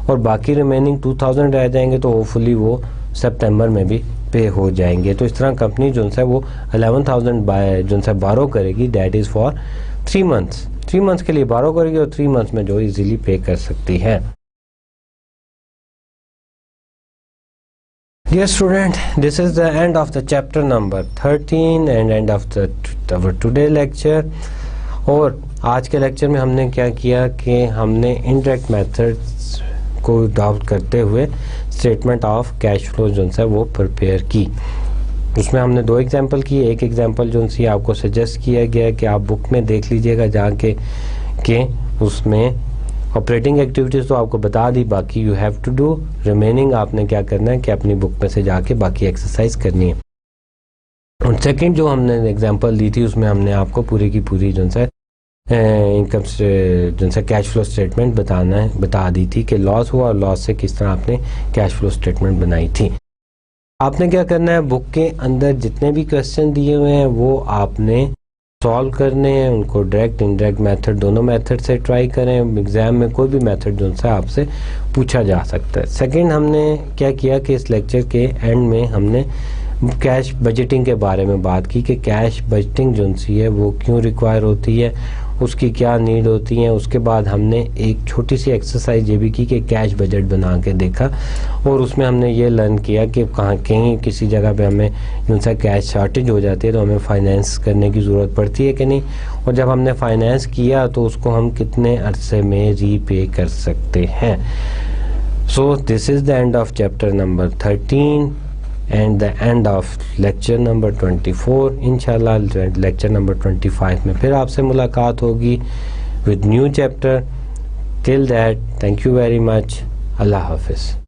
Speaker 1: और बाकी रिमेनिंग 2,000 रह जाएंगे, तो होपफुली वो सितंबर में भी पे हो जाएंगे। तो इस तरह कंपनी जो है वो 11,000 जो है बारो करेगी दैट इज़ फॉर 3 मंथ्स के लिए बारो करेगी और 3 मंथ्स में जो इजीली पे कर सकती है। Dear student, this is the end of the chapter number 13 and end of our today lecture. और आज के लेक्चर में हमने क्या किया कि हमने इनडायरेक्ट मेथड्स को अडॉप्ट करते हुए स्टेटमेंट ऑफ कैश फ्लो जो है वो प्रिपेयर की. उसमें हमने दो एग्जांपल किए. एक एग्जांपल जो सी आपको सजेस्ट किया गया कि आप बुक में देख लीजिएगा जाके कि उसमें ऑपरेटिंग एक्टिविटीज़ तो आपको बता दी, बाकी you have to do. Remaining आपने क्या करना है कि अपनी बुक में से जाके बाकी एक्सरसाइज करनी है. और सेकंड जो हमने एग्जांपल दी थी उसमें हमने आपको पूरी की पूरी जो है इनकम जो है कैश फ्लो स्टेटमेंट बता दी थी कि लॉस हुआ और लॉस से किस तरह आपने कैश फ्लो स्टेटमेंट बनाई थी. आपने क्या करना है, बुक के अंदर जितने भी क्वेश्चन दिए हुए हैं वो आपने सॉल्व करने हैं. उनको डायरेक्ट इनडायरेक्ट मेथड दोनों मेथड से ट्राई करें. एग्जाम में कोई भी मेथड जो है आपसे पूछा जा सकता है. सेकंड हमने क्या किया कि इस लेक्चर के एंड में हमने कैश बजटिंग के बारे में बात की कि कैश बजटिंग जो सी है वो क्यों रिक्वायर होती है, उसकी क्या नीड होती है. उसके बाद हमने एक छोटी सी एक्सरसाइज ये भी की कि कैश बजट बना के देखा और उसमें हमने ये लर्न किया कि कहीं किसी जगह पे हमें जो सा कैश शॉर्टेज हो जाती है तो हमें फाइनेंस करने की ज़रूरत पड़ती है कि नहीं, और जब हमने फाइनेंस किया तो उसको हम कितने अरसे में रीपे कर सकते हैं. So this is the end of chapter number 13 and the end of lecture number 24. इंशाल्लाह लेक्चर नंबर 25 में फिर आपसे मुलाकात होगी with new chapter. Till that, thank you very much. अल्लाह हाफिज़.